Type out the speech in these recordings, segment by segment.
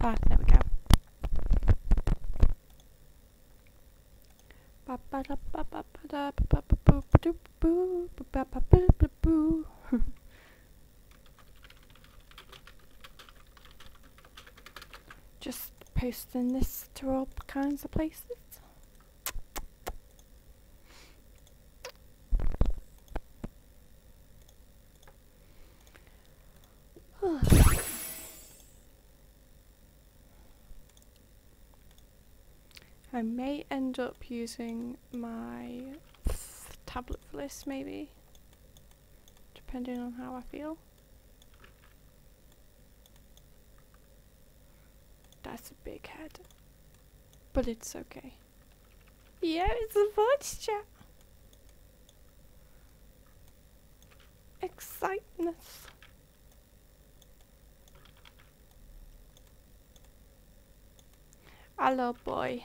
Ah, there we go. Just posting this to all kinds of places. I may end up using my tablet for this, maybe, depending on how I feel. That's a big head, but it's okay. Yeah, it's a voice chat. Excitement. Hello, boy.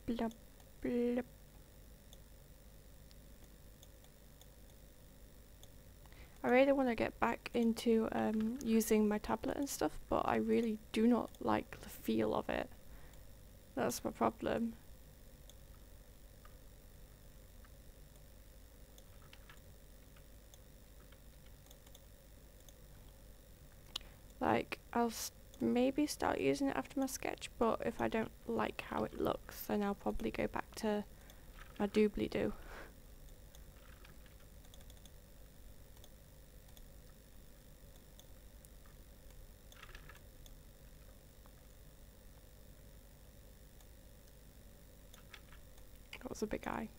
Blub, blub. I really want to get back into using my tablet and stuff, but I really do not like the feel of it. That's my problem. Like, I'll maybe start using it after my sketch, but if I don't like how it looks, then I'll probably go back to my doobly-doo. That was a big eye.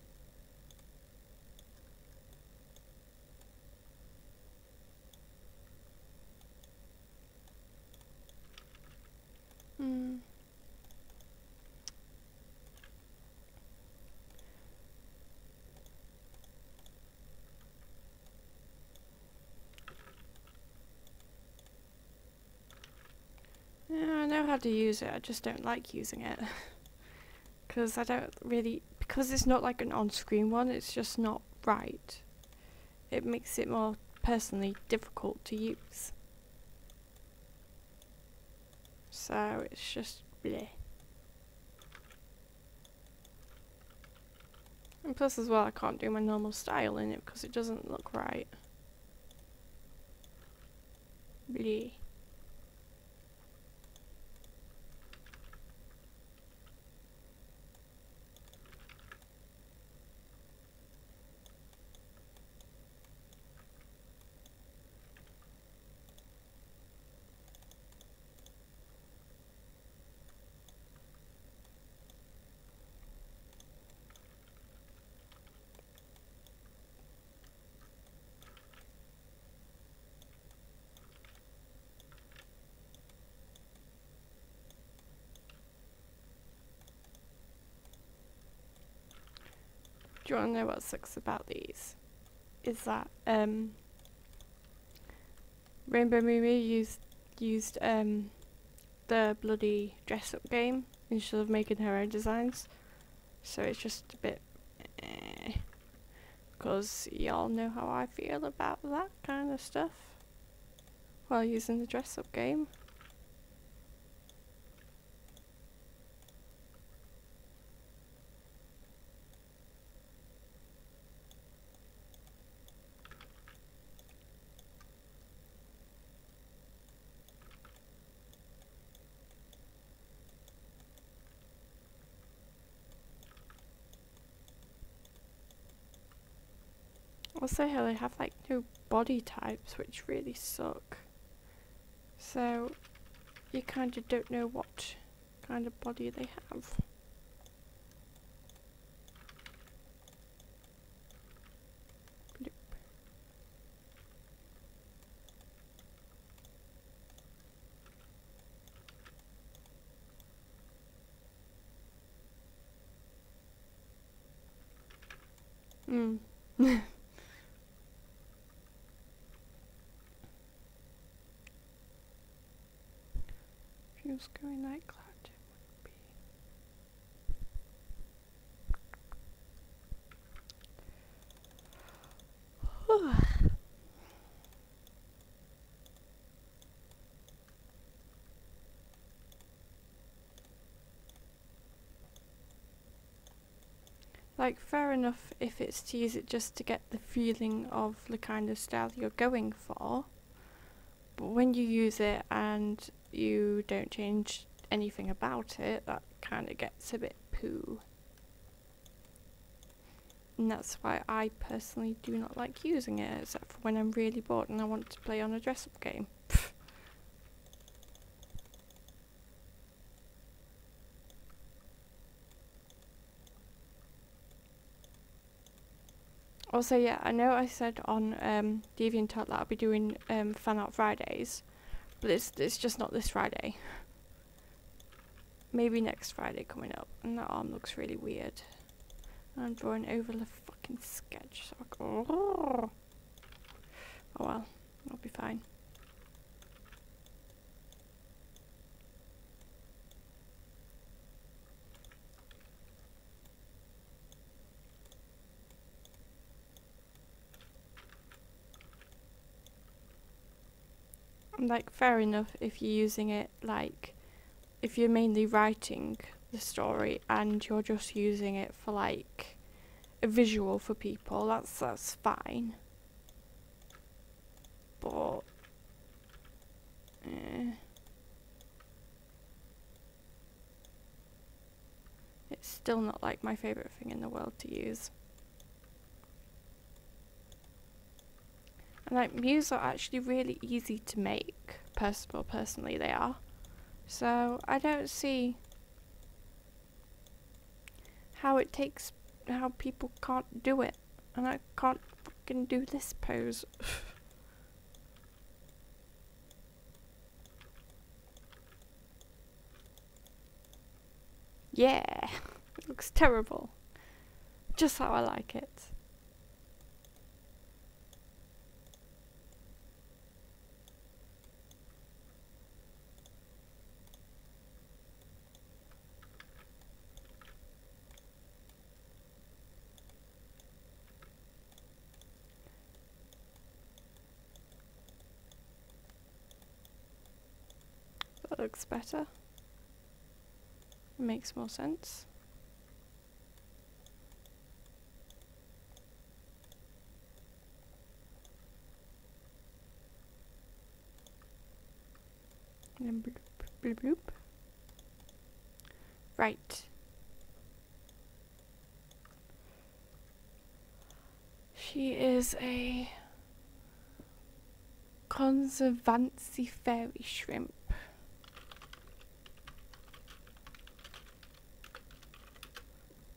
Yeah, I know how to use it, I just don't like using it. Because because it's not like an on-screen one, it's just not right. It makes it more personally difficult to use. So it's just bleh. And plus as well, I can't do my normal style in it because it doesn't look right. Bleh. Do you want to know what sucks about these? Is that Rainbow Moo used the bloody dress up game instead of making her own designs, so it's just a bit because y'all know how I feel about that kind of stuff while using the dress up game. Also how they have like no body types, which really suck. So you kind of don't know what kind of body they have. If it was going like that, it would be. Like, fair enough if it's to use it just to get the feeling of the kind of style you're going for, but when you use it and you don't change anything about it, that kind of gets a bit poo. And that's why I personally do not like using it, except for when I'm really bored and I want to play on a dress-up game. Also, yeah, I know I said on DeviantArt that I'll be doing Fan Art Fridays, but it's just not this Friday. Maybe next Friday coming up, and that arm looks really weird. I'm drawing over the fucking sketch, so oh well, I'll be fine. Like, fair enough if you're using it, like, if you're mainly writing the story and you're just using it for, like, a visual for people, that's fine. But, it's still not, like, my favourite thing in the world to use. And, like, Mews are actually really easy to make, personally they are. So, I don't see how people can't do it. And I can't fucking do this pose. Yeah, it looks terrible. Just how I like it. That looks better. It makes more sense. And then bloop, bloop, bloop. Right. She is a conservancy fairy shrimp.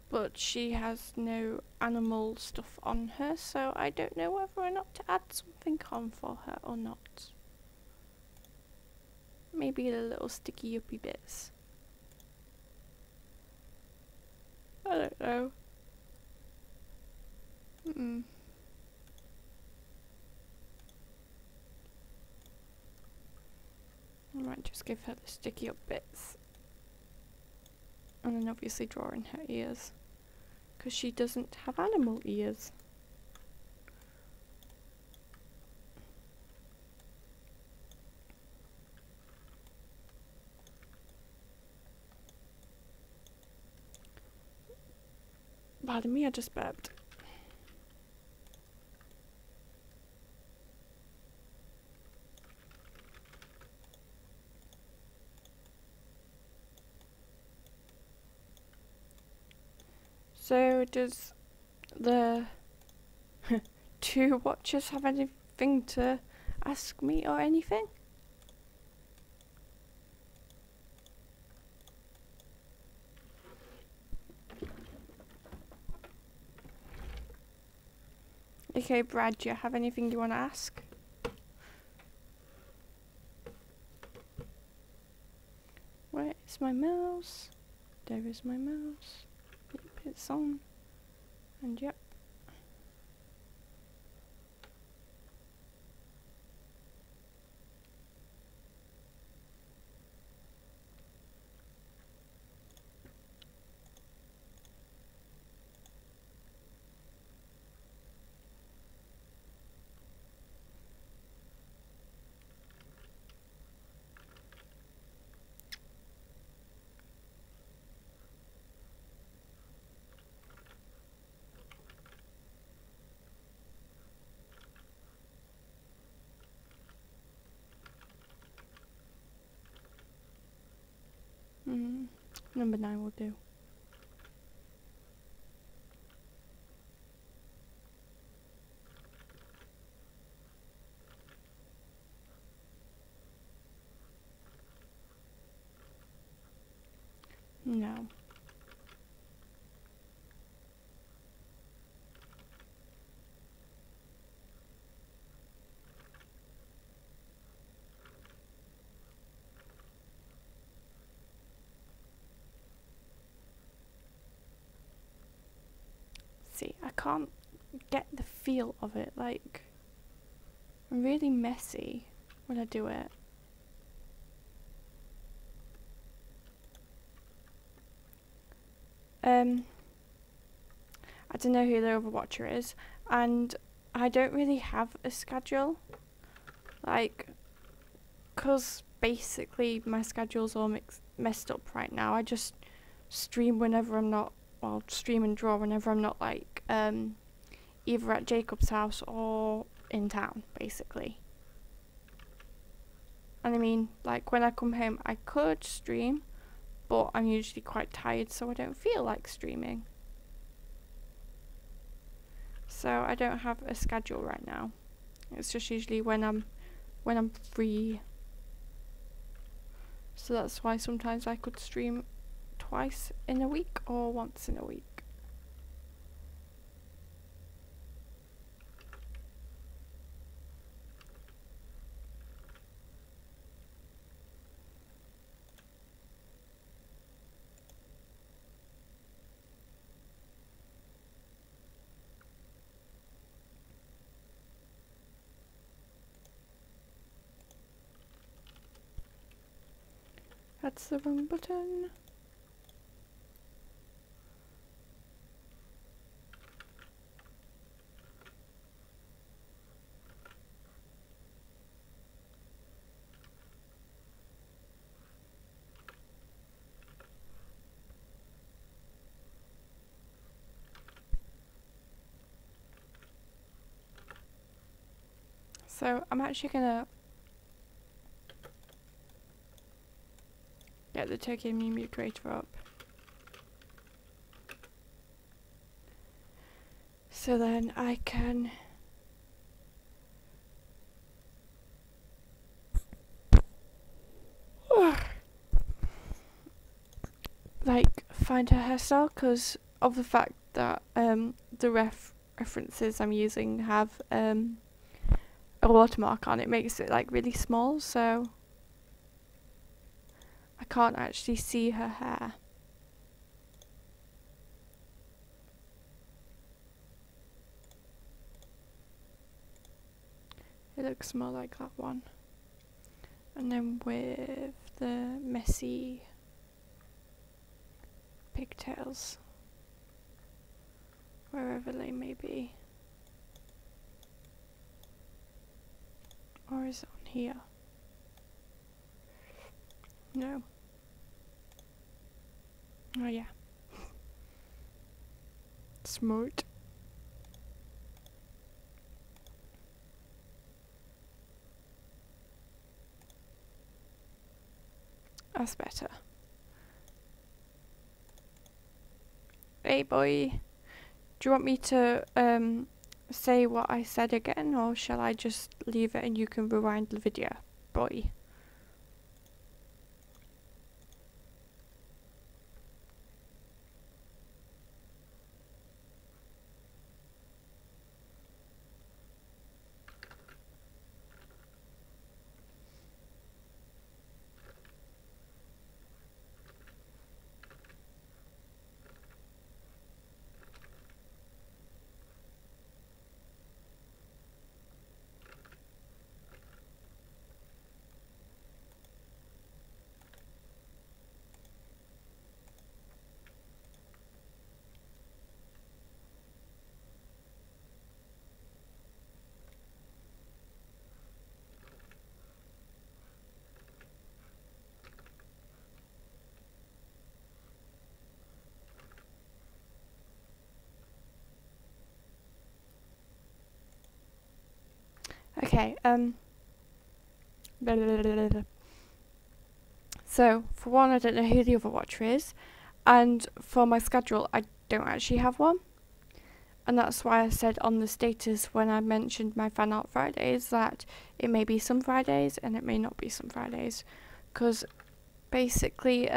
But she has no animal stuff on her, so I don't know whether or not to add something on for her or not. Maybe the little sticky uppy bits. I don't know. I might just give her the sticky up bits. And then obviously draw in her ears. Because she doesn't have animal ears. Pardon me, I just burped. So, does the two watchers have anything to ask me or anything? Okay, Brad, do you have anything you want to ask? Where is my mouse? There is my mouse. Yep, it's on. And yep. Number 9 will do. No. See, I can't get the feel of it, like, I'm really messy when I do it. I don't know who the Overwatcher is, and I don't really have a schedule, like, cause basically my schedule's all messed up right now. I just stream whenever I'm not, well, stream and draw whenever I'm not, like, either at Jacob's house or in town, basically. And I mean, like, when I come home I could stream, but I'm usually quite tired, so I don't feel like streaming. So I don't have a schedule right now. It's just usually when I'm free. So that's why sometimes I could stream twice in a week or once in a week. That's the wrong button. So I'm actually gonna get the OC Mew Creator up. So then I can like find her hairstyle, because of the fact that the references I'm using have a watermark on it, makes it like really small, so I can't actually see her hair. It looks more like that one. And then with the messy pigtails, wherever they may be. Or is it on here? No. Oh yeah. Smart. That's better. Hey boy, do you want me to say what I said again, or shall I just leave it and you can rewind the video, boy? Okay, so So, for one, I don't know who the other watcher is, and for my schedule, I don't actually have one. And that's why I said on the status when I mentioned my fan art Fridays that it may be some Fridays and it may not be some Fridays. Because basically,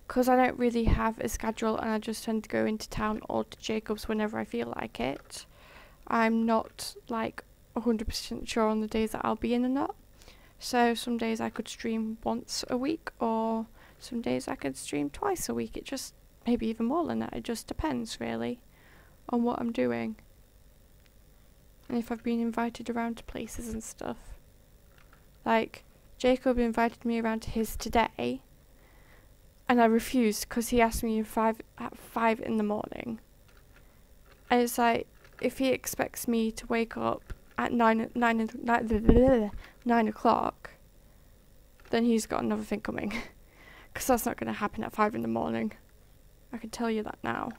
because I don't really have a schedule and I just tend to go into town or to Jacob's whenever I feel like it, I'm not like 100% sure on the days that I'll be in or not. So some days I could stream once a week, or some days I could stream twice a week. It just, maybe even more than that. It just depends really on what I'm doing. And if I've been invited around to places and stuff. Like, Jacob invited me around to his today, and I refused because he asked me at 5 in the morning. And it's like, if he expects me to wake up at 9 o'clock, then he's got another thing coming. Because that's not going to happen at 5 in the morning. I can tell you that now.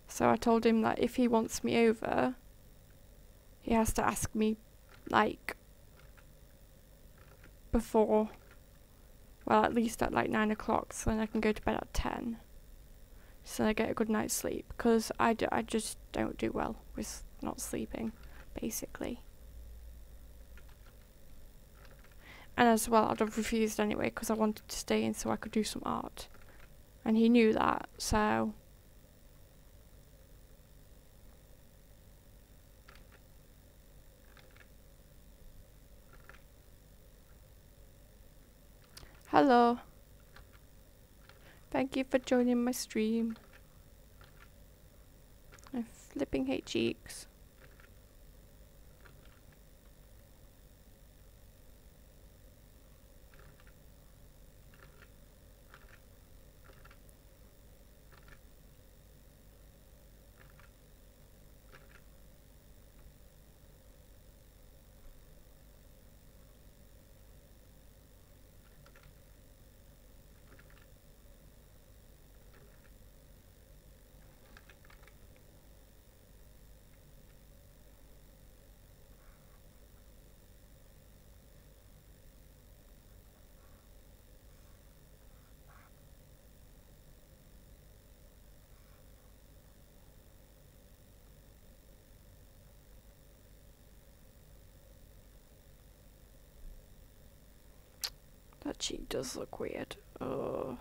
So I told him that if he wants me over, he has to ask me, like, before, well, at least at like 9 o'clock, so then I can go to bed at 10. So I get a good night's sleep, because I just don't do well with not sleeping, basically. And as well, I'd have refused anyway, because I wanted to stay in so I could do some art. And he knew that, so... Hello. Thank you for joining my stream. I flipping hate cheeks. That cheek does look weird. Oh.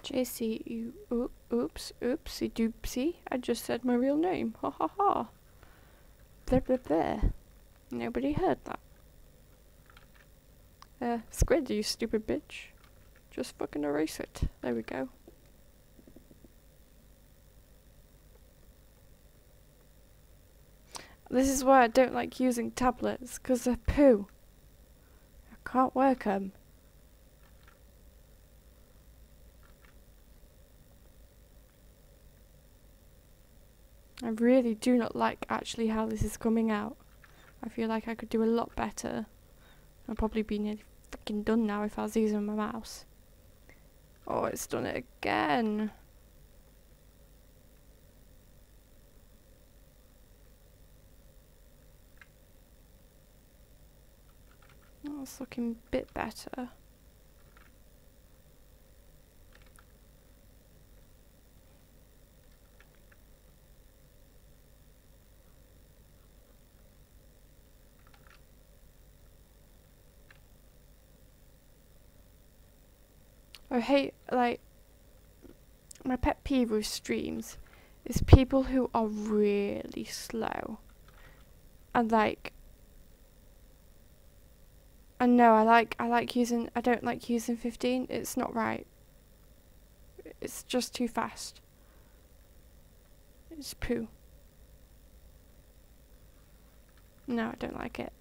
JC, you oopsie doopsie. I just said my real name. Ha ha ha. Blah blah blah. Nobody heard that. Squid, you stupid bitch. Just fucking erase it. There we go. This is why I don't like using tablets, because they're poo. I can't work them. I really do not like actually how this is coming out. I feel like I could do a lot better. I'd probably be nearly freaking done now if I was using my mouse. Oh, it's done it again. Oh, it's looking a bit better. I hate, like, my pet peeve with streams is people who are really slow. And like, and no, I don't like using 15, it's not right. It's just too fast. It's poo. No, I don't like it.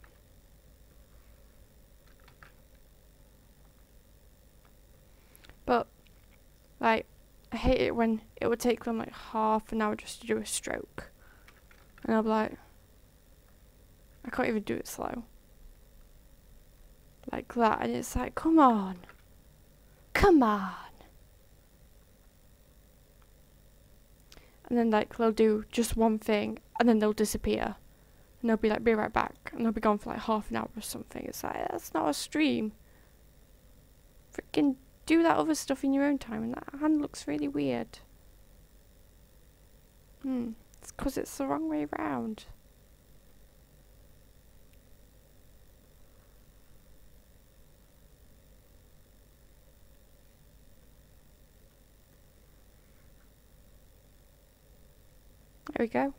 But, like, I hate it when it would take them like half an hour just to do a stroke. And I'll be like, can't even do it slow. Like that, and it's like, come on. Come on. And then like they'll do just one thing and then they'll disappear. And they'll be like, be right back. And they'll be gone for like half an hour or something. It's like, that's not a stream. Freaking do that other stuff in your own time. And that hand looks really weird. It's because it's the wrong way round. There we go.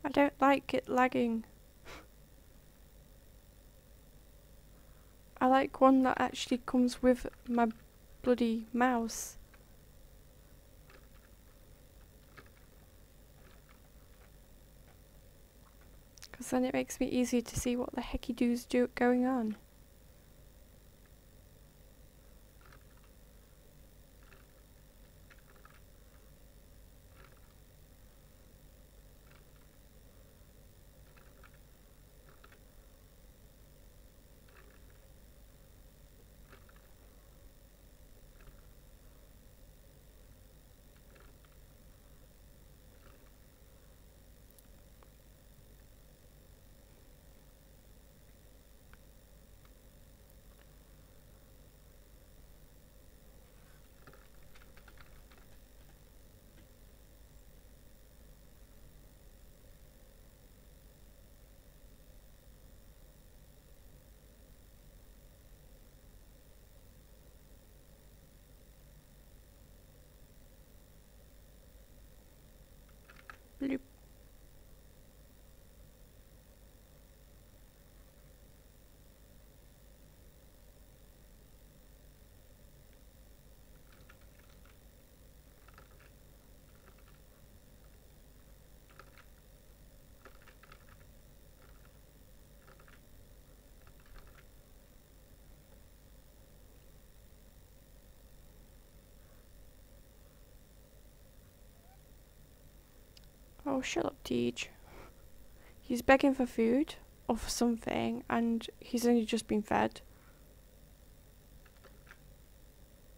I don't like it lagging. I like one that actually comes with my bloody mouse. Because then it makes me easier to see what the hecky do's going on. Bloop. Oh, shut up, Deej. He's begging for food or for something, and he's only just been fed.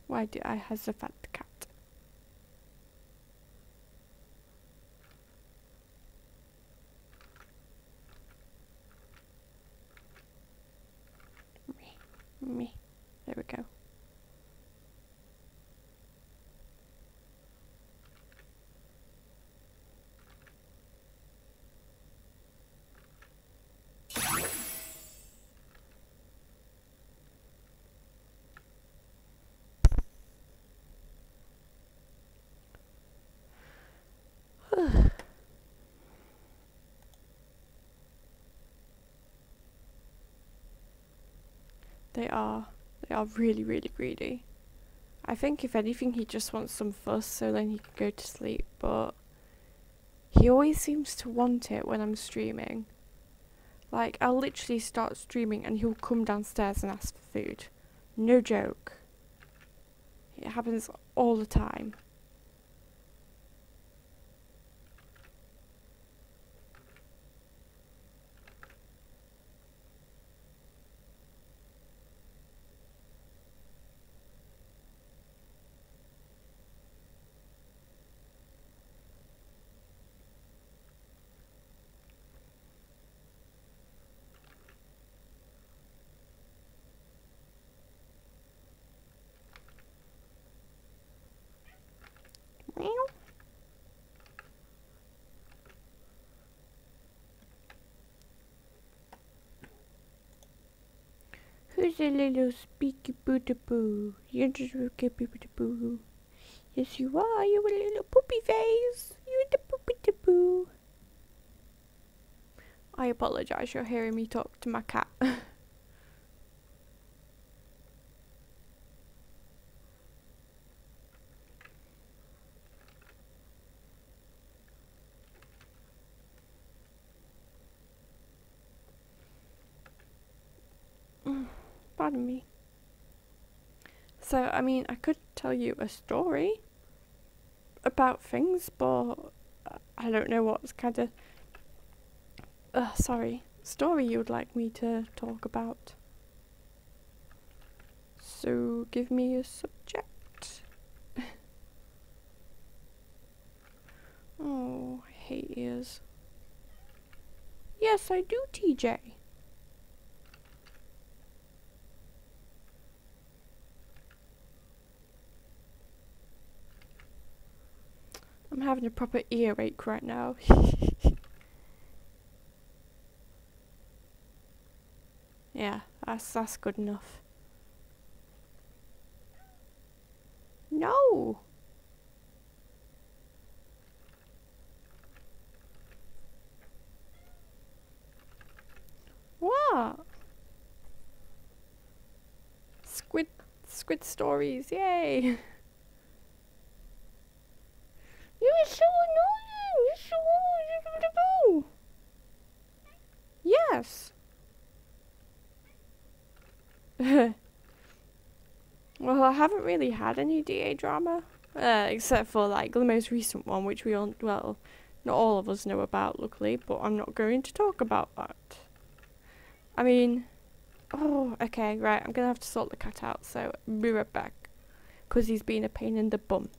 Why do I have the fat cat? Me. There we go. They are really, really greedy. I think if anything he just wants some fuss so then he can go to sleep, but he always seems to want it when I'm streaming. Like, I'll literally start streaming and he'll come downstairs and ask for food. No joke. It happens all the time. Who's a little speaky boo-da-boo? You're just a boo-da-boo. Yes, you are. You're a little poopy face. You're the poopy-da-boo. I apologise. You're hearing me talk to my cat. pardon me. So, I mean, I could tell you a story about things, but I don't know what kind of story you would like me to talk about. So give me a subject. Oh, I hate ears. Yes, I do, TJ. I'm having a proper earache right now. Yeah, that's good enough. No! What? Squid stories, yay! You're so annoying! You're so annoying! Yes! Well, I haven't really had any DA drama, except for like the most recent one, which we all, well, not all of us know about, luckily, but I'm not going to talk about that. I mean, oh, okay, right, I'm gonna have to sort the cat out, so be right back, because he's been a pain in the bum.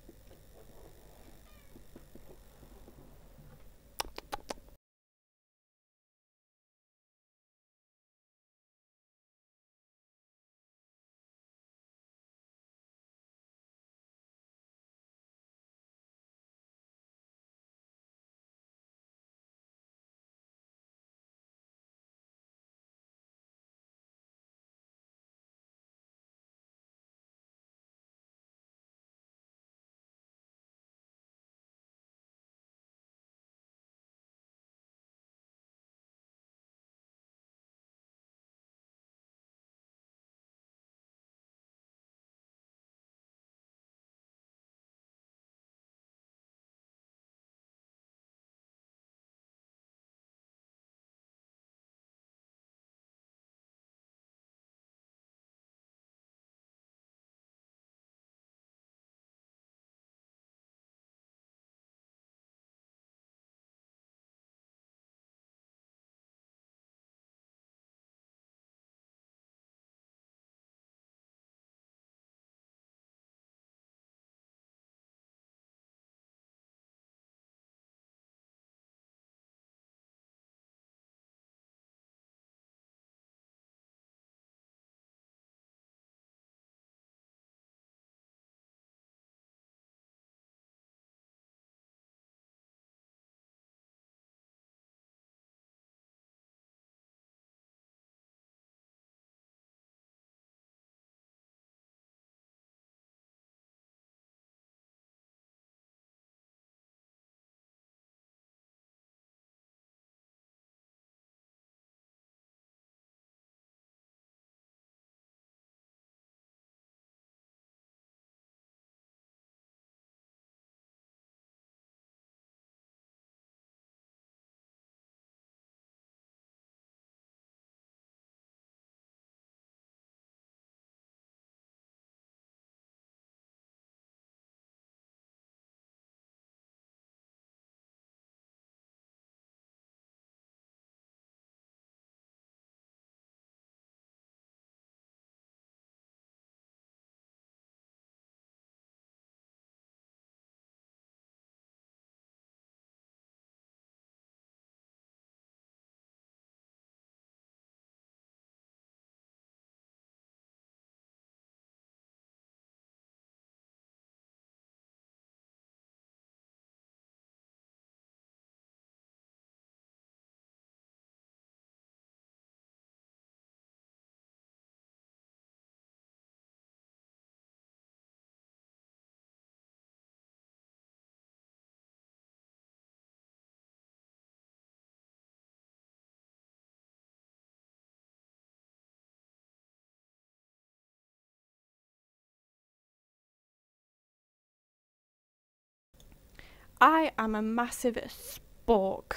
I am a massive spork.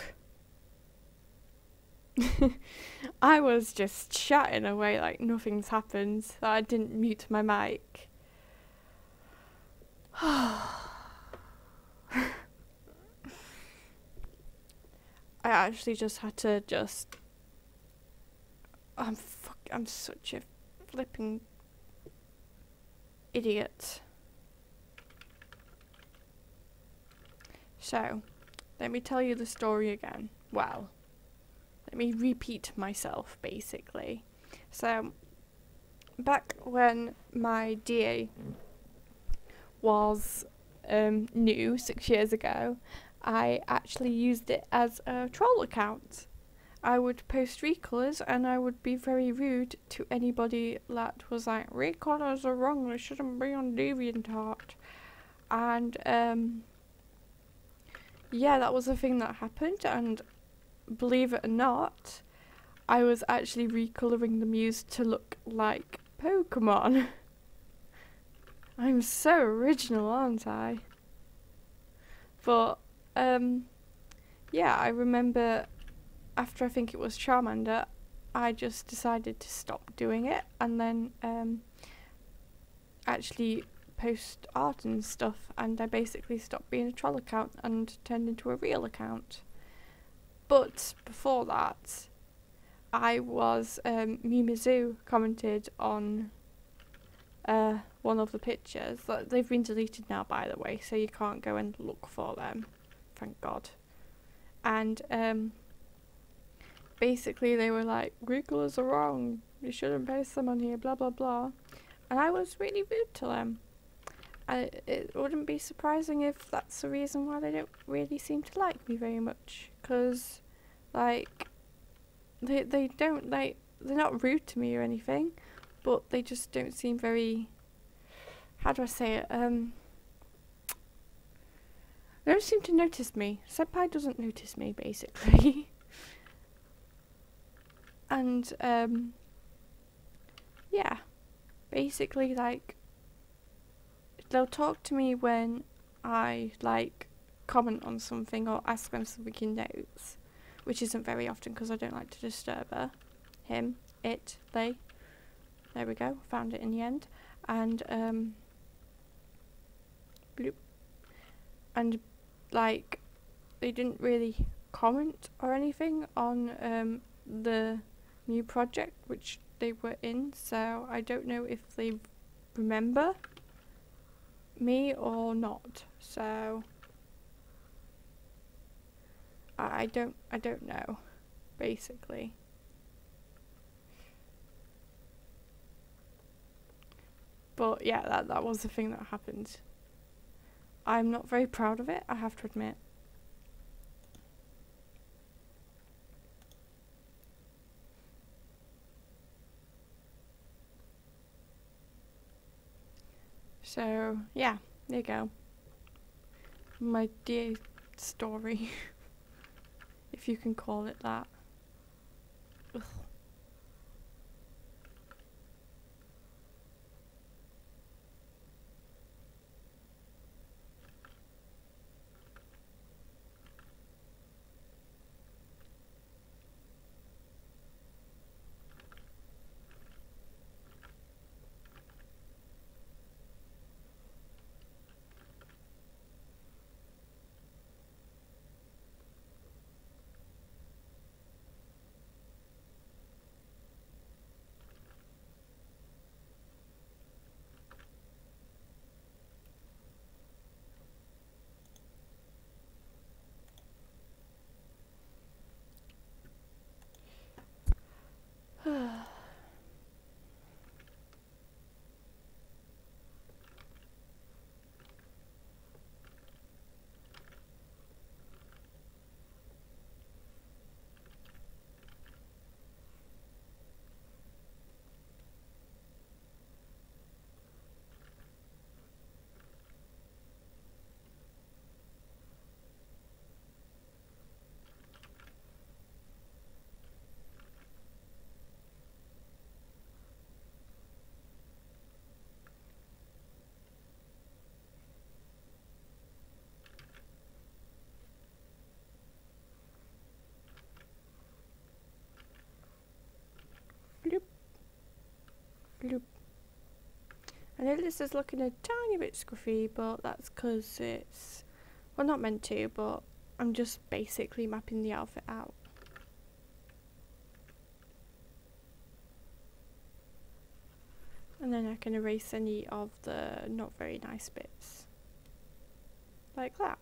I was just chatting away like nothing's happened. I didn't mute my mic. I actually just had to I'm such a flipping idiot. So, let me tell you the story again. Well, let me repeat myself, basically. So, back when my DA was new 6 years ago, I actually used it as a troll account. I would post recolours and I would be very rude to anybody that was like, recolours are wrong, they shouldn't be on DeviantArt. And yeah, that was a thing that happened, and believe it or not, I was actually recolouring the Mews to look like Pokemon. I'm so original, aren't I? But yeah, I remember after I think it was Charmander, I just decided to stop doing it and then actually post art and stuff, and I basically stopped being a troll account and turned into a real account. But before that, I was Mimizu commented on one of the pictures. They've been deleted now, by the way, so you can't go and look for them, thank God. And basically they were like, Greeklers are wrong, you shouldn't post them on here, blah blah blah. And I was really rude to them. It wouldn't be surprising if that's the reason why they don't really seem to like me very much, because like they're not rude to me or anything, but they just don't seem very, how do I say it, they don't seem to notice me. Senpai doesn't notice me, basically. And yeah, basically like they'll talk to me when I like comment on something or ask them something in notes, which isn't very often because I don't like to disturb her, him, it, they. There we go, found it in the end. And bloop. And like they didn't really comment or anything on the new project which they were in, so I don't know if they remember me or not. So I don't know, basically. But yeah, that was the thing that happened. I'm not very proud of it, I have to admit. So yeah, there you go. My DA story, if you can call it that. Ugh. know this is looking a tiny bit scruffy, but that's because it's, well, not meant to, but I'm just basically mapping the outfit out. And then I can erase any of the not very nice bits. Like that.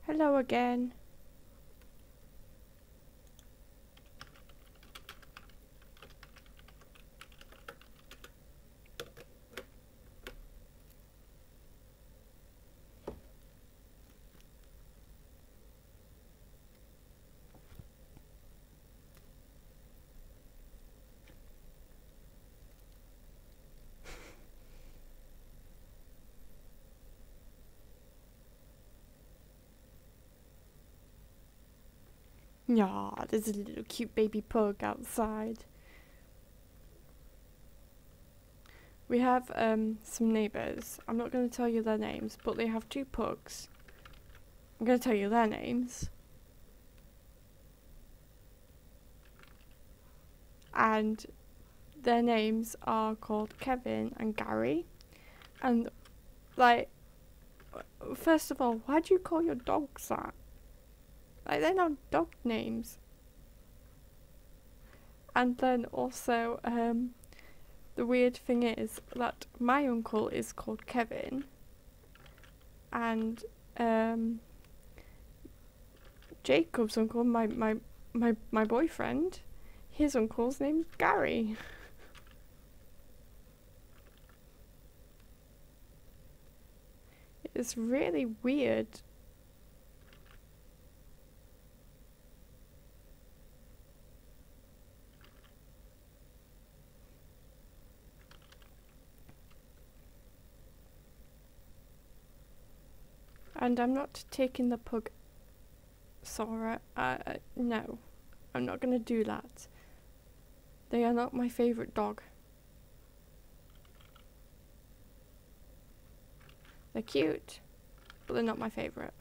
Hello again. Yeah, there's a little cute baby pug outside. We have some neighbours. I'm not going to tell you their names, but they have 2 pugs. I'm going to tell you their names. And their names are called Kevin and Gary. And, like, first of all, why do you call your dogs that? Like, they're not dog names. And then also, the weird thing is that my uncle is called Kevin, and Jacob's uncle, my boyfriend, his uncle's name's Gary. It's really weird. And I'm not taking the pug, Sora. No, I'm not gonna do that. They are not my favourite dog. They're cute, but they're not my favourite.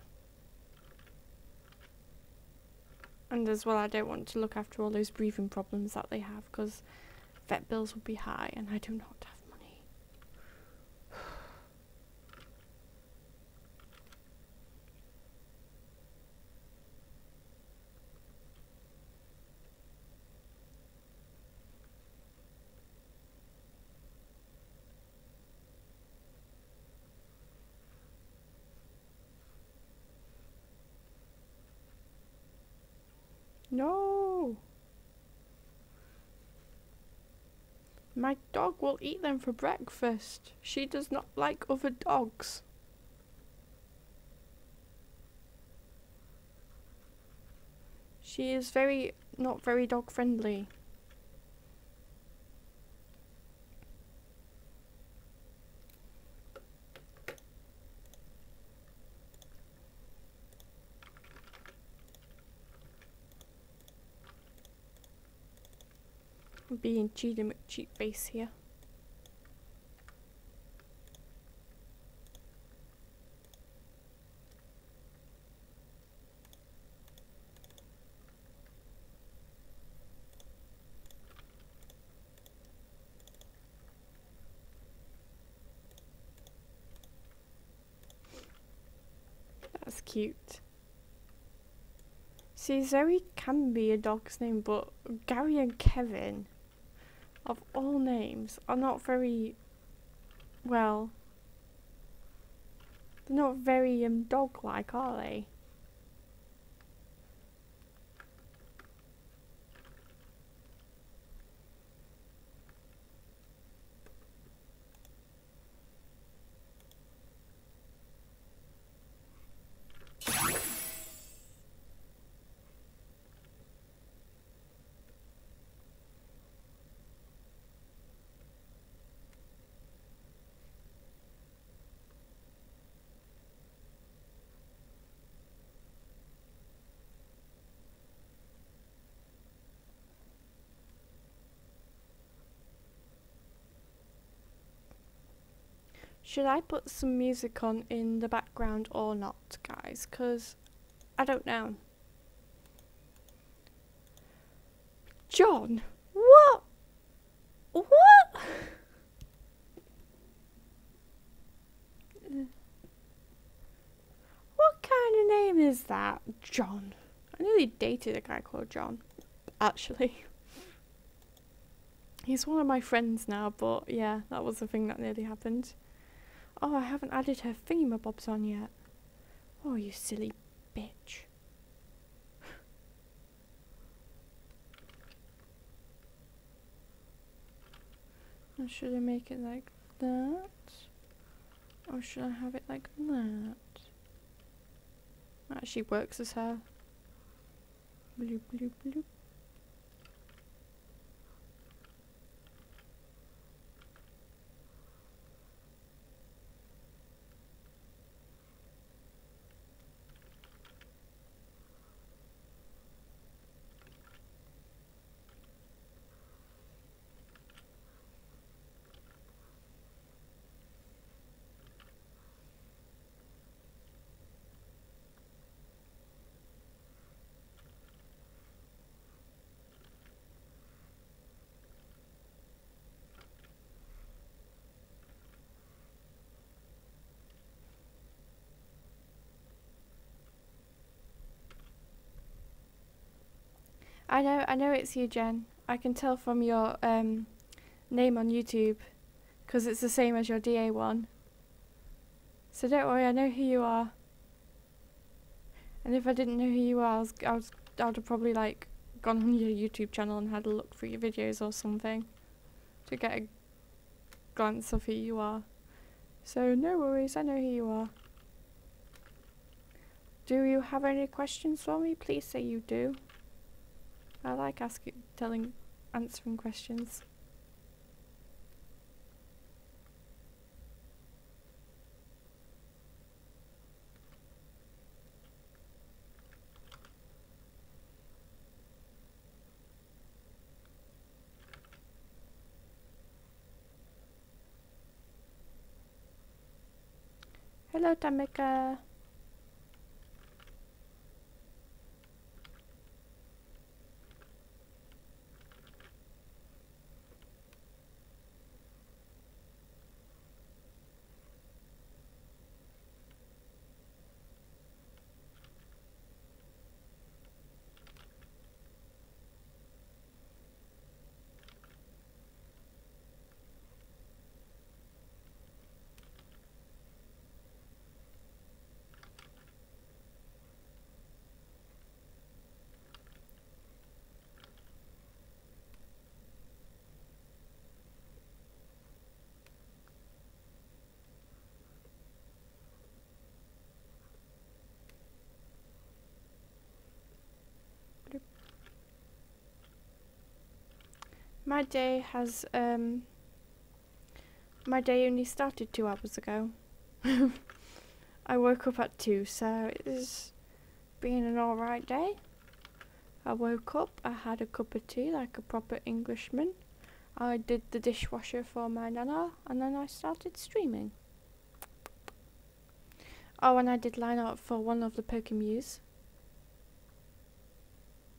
And as well, I don't want to look after all those breathing problems that they have, because vet bills would be high, and I do not have money. No! My dog will eat them for breakfast. She does not like other dogs. She is not very dog friendly. I'm being cheaty McCheap face here. That's cute. See, Zoe can be a dog's name, but Gary and Kevin, of all names, are not very, well, they're not very dog-like, are they? Should I put some music on in the background or not, guys? Because I don't know. John? What? What? What kind of name is that? John. I nearly dated a guy called John, actually. He's one of my friends now, but yeah, that was the thing that nearly happened. Oh, I haven't added her thingamabobs on yet. Oh, you silly bitch. Or should I make it like that? Or should I have it like that? That actually works as her. Bloop, bloop, bloop. I know it's you, Jen. I can tell from your name on YouTube, because it's the same as your DA one. So don't worry, I know who you are. And if I didn't know who you are, I would have probably like gone on your YouTube channel and had a look through your videos or something to get a glance of who you are. So no worries, I know who you are. Do you have any questions for me? Please say you do. I like answering questions. Hello, Tamika. My day has my day only started 2 hours ago. I woke up at 2, so it's been an alright day. I woke up, I had a cup of tea like a proper Englishman. I did the dishwasher for my nana, and then I started streaming. Oh, and I did line art for one of the Pokemews.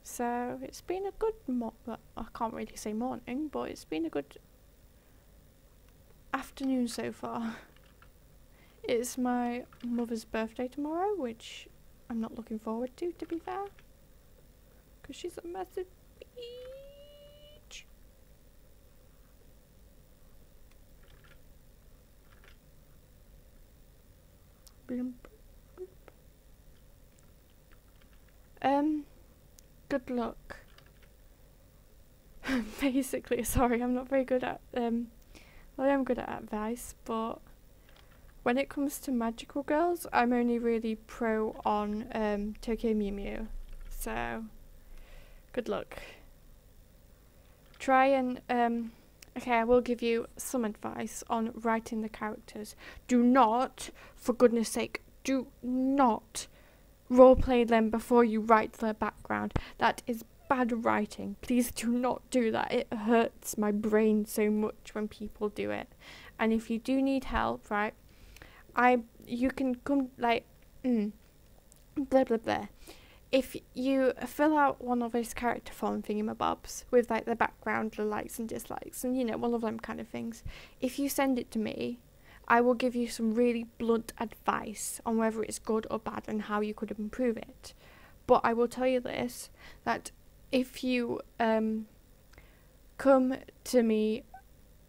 So it's been a good I can't really say morning, but it's been a good afternoon so far. It's my mother's birthday tomorrow, which I'm not looking forward to be fair, because she's a massive bitch. Good luck. Basically, sorry, I'm not very good at well, I am good at advice, but when it comes to magical girls, I'm only really pro on Tokyo Mew Mew. So good luck. Try and okay, I will give you some advice on writing the characters. Do not, for goodness sake, do not roleplay them before you write their background. That is bad writing. Please do not do that. It hurts my brain so much when people do it. And if you do need help, right, you can come, like, blah blah blah. If you fill out one of those character form thingamabobs with like the background, the likes and dislikes, and you know, one of them kind of things, if you send it to me, I will give you some really blunt advice on whether it's good or bad and how you could improve it. But I will tell you this, that if you come to me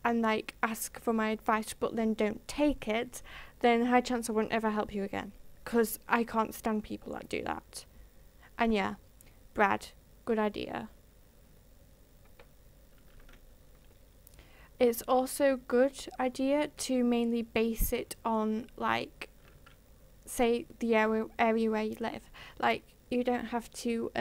and like ask for my advice but then don't take it, then high chance I won't ever help you again, because I can't stand people that do that. And yeah, Brad, good idea. It's also good idea to mainly base it on, like, say the area where you live. Like, you don't have to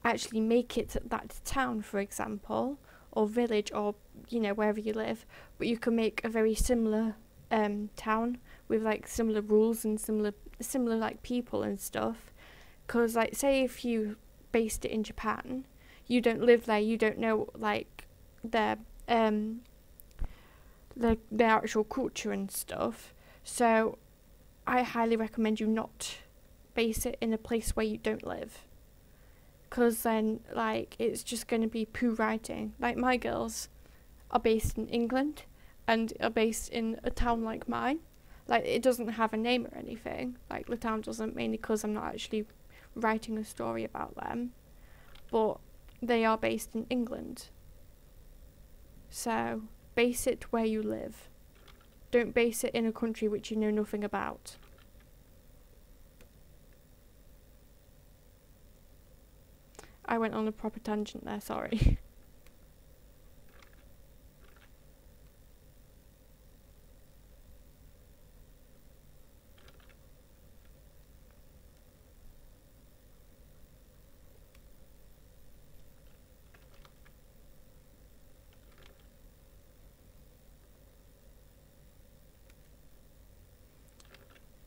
actually make it that town, for example, or village, or you know, wherever you live, but you can make a very similar town with like similar rules and similar like people and stuff. Because like, say if you based it in Japan, you don't live there, you don't know like their actual culture and stuff, so I highly recommend you not base it in a place where you don't live, because then like it's just going to be poo writing. Like, my girls are based in England and are based in a town like mine. Like, it doesn't have a name or anything, like the town doesn't, mainly because I'm not actually writing a story about them, but they are based in England. So base it where you live, don't base it in a country which you know nothing about. I went on a proper tangent there, sorry.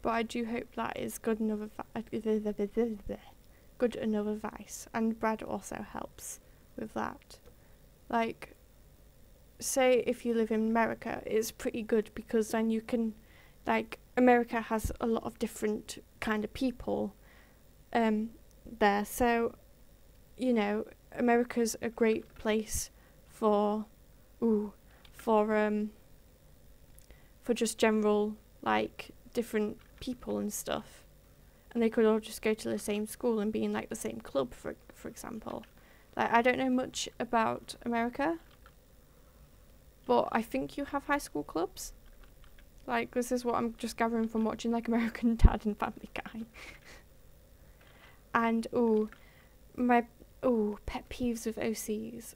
But I do hope that is good enough advice, and Brad also helps with that. Like, say if you live in America, it's pretty good, because then you can, like, America has a lot of different kind of people there, so you know, America's a great place for just general, like, different people and stuff, and they could all just go to the same school and be in like the same club, for example. Like, I don't know much about America, but I think you have high school clubs. Like, this is what I'm just gathering from watching like American Dad and Family Guy. And pet peeves with OCs.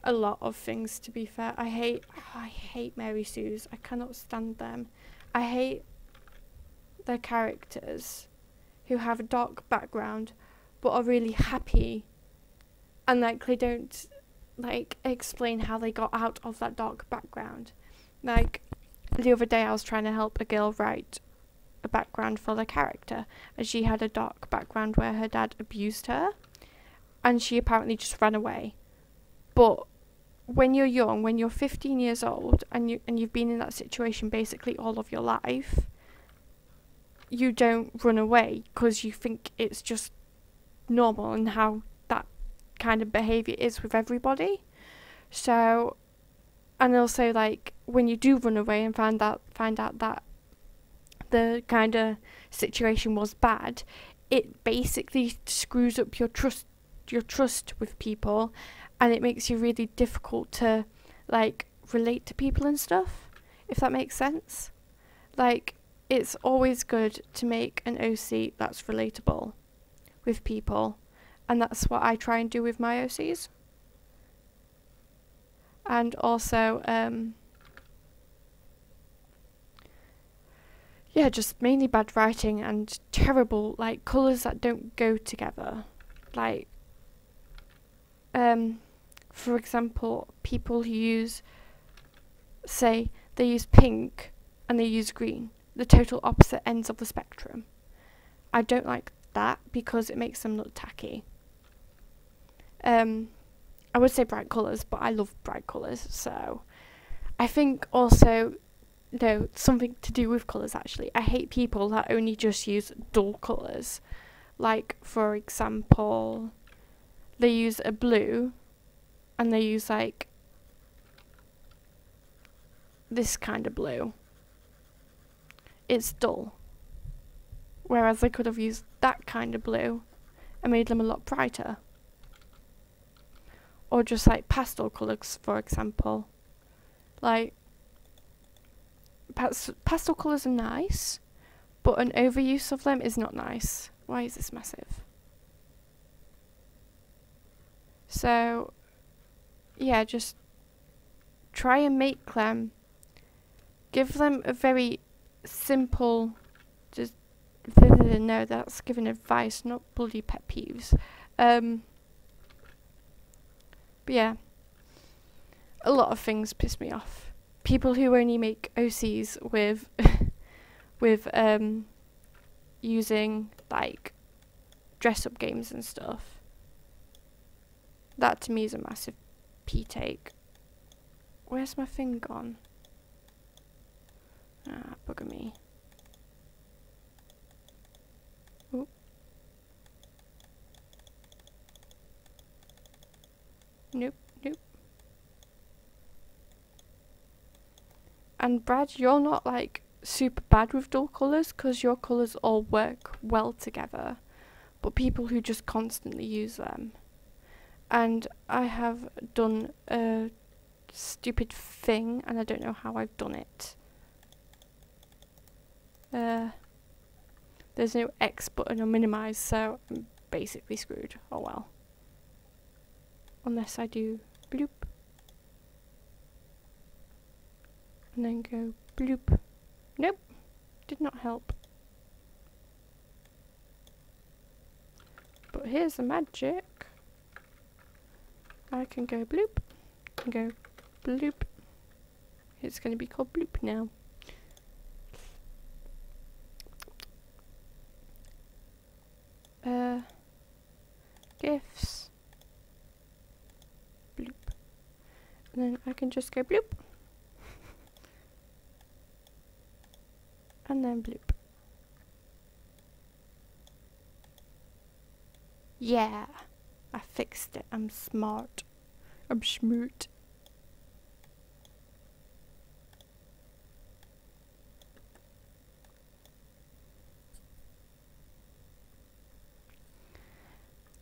A lot of things, to be fair. I hate Mary Sue's. I cannot stand them. I hate their characters who have a dark background but are really happy, and like they don't like explain how they got out of that dark background. Like, the other day I was trying to help a girl write a background for the character, and she had a dark background where her dad abused her and she apparently just ran away. But when you're young, when you're 15 years old and you've been in that situation basically all of your life, you don't run away because you think it's just normal and how that kind of behaviour is with everybody. So, and also, like, when you do run away and find out that the kind of situation was bad, it basically screws up your trust with people, and it makes you really difficult to like relate to people and stuff, if that makes sense. Like, it's always good to make an OC that's relatable with people, and that's what I try and do with my OCs. And also yeah, just mainly bad writing and terrible like colours that don't go together. Like, for example, people who use, say, they use pink and they use green, the total opposite ends of the spectrum. I don't like that because it makes them look tacky. I would say bright colours, but I love bright colours, so I think also, no, something to do with colours actually. I hate people that only just use dull colours. Like, for example, they use a blue and they use like this kind of blue. It's dull. Whereas I could have used that kind of blue and made them a lot brighter. Or just like pastel colours, for example. Like, pastel colours are nice, but an overuse of them is not nice. Why is this massive? So, yeah, just try and make them. Give them a very simple, just, no, that's giving advice, not bloody pet peeves. But yeah, a lot of things piss me off. People who only make OCs with, with, using, like, dress-up games and stuff. That to me is a massive pee-take. Where's my thing gone? Ah, bugger me. Oop. Nope, nope. And Brad, you're not like super bad with dull colours because your colours all work well together. But people who just constantly use them. And I have done a stupid thing and I don't know how I've done it. There's no X button or minimize, so I'm basically screwed. Oh well. Unless I do bloop. And then go bloop. Nope. Did not help. But here's the magic. I can go bloop. And go bloop. It's going to be called bloop now. Gifts. Bloop. And then I can just go bloop. And then bloop. Yeah, I fixed it. I'm smart. I'm schmoot.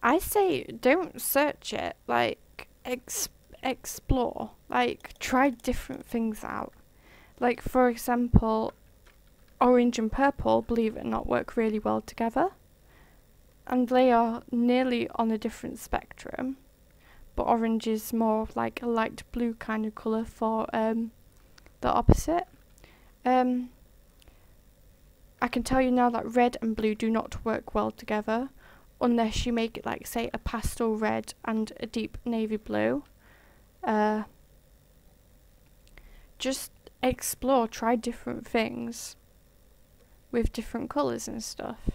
I say don't search it, like explore, like try different things out. Like for example, orange and purple, believe it or not, work really well together. And they are nearly on a different spectrum. But orange is more like a light blue kind of colour for the opposite. I can tell you now that red and blue do not work well together. Unless you make it like, say, a pastel red and a deep navy blue. Just explore, try different things with different colours and stuff.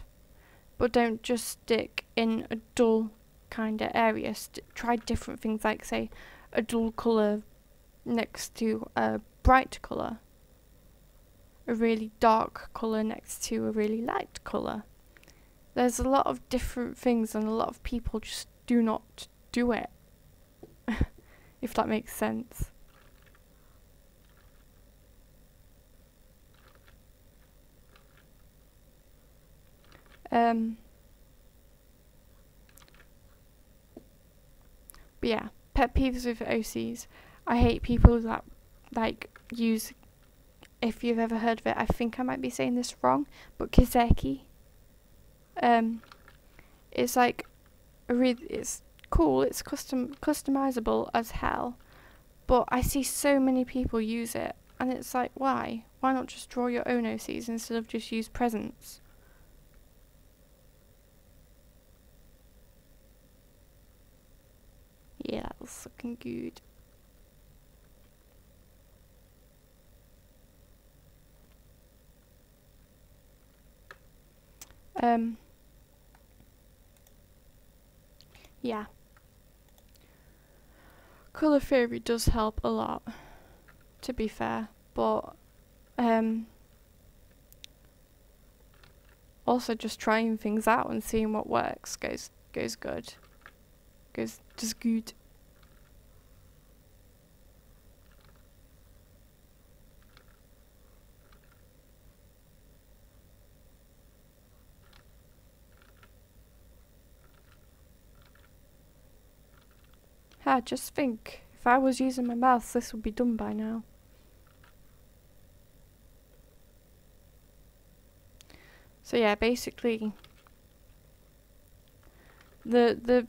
But don't just stick in a dull kind of area. Try different things like, say, a dull colour next to a bright colour. A really dark colour next to a really light colour. There's a lot of different things and a lot of people just do not do it. If that makes sense. But yeah, pet peeves with OCs. I hate people that like use, if you've ever heard of it, I think I might be saying this wrong, but Kiseki. It's like it's cool, it's customizable as hell, but I see so many people use it and it's like, why not just draw your own OCs instead of just use presents? Yeah, that was looking good. Yeah. Colour theory does help a lot, to be fair, but also just trying things out and seeing what works goes good. Goes just good. Just think, if I was using my mouse, this would be done by now. So yeah, basically, the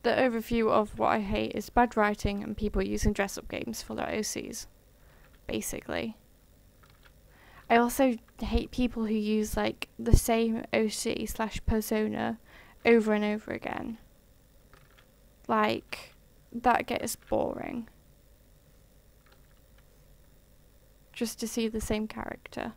overview of what I hate is bad writing and people using dress-up games for their OCs, basically. I also hate people who use like the same OC/persona over and over again. Like, that gets boring. Just to see the same character.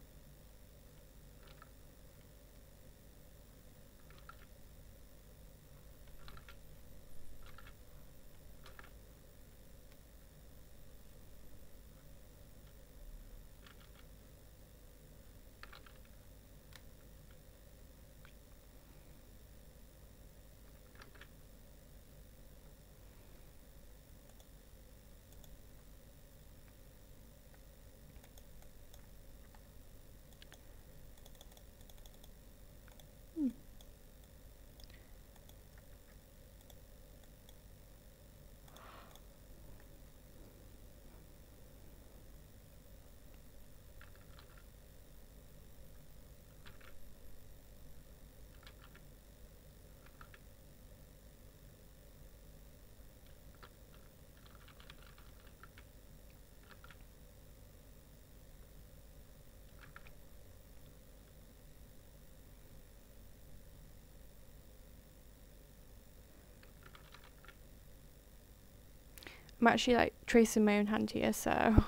I'm actually like tracing my own hand here, so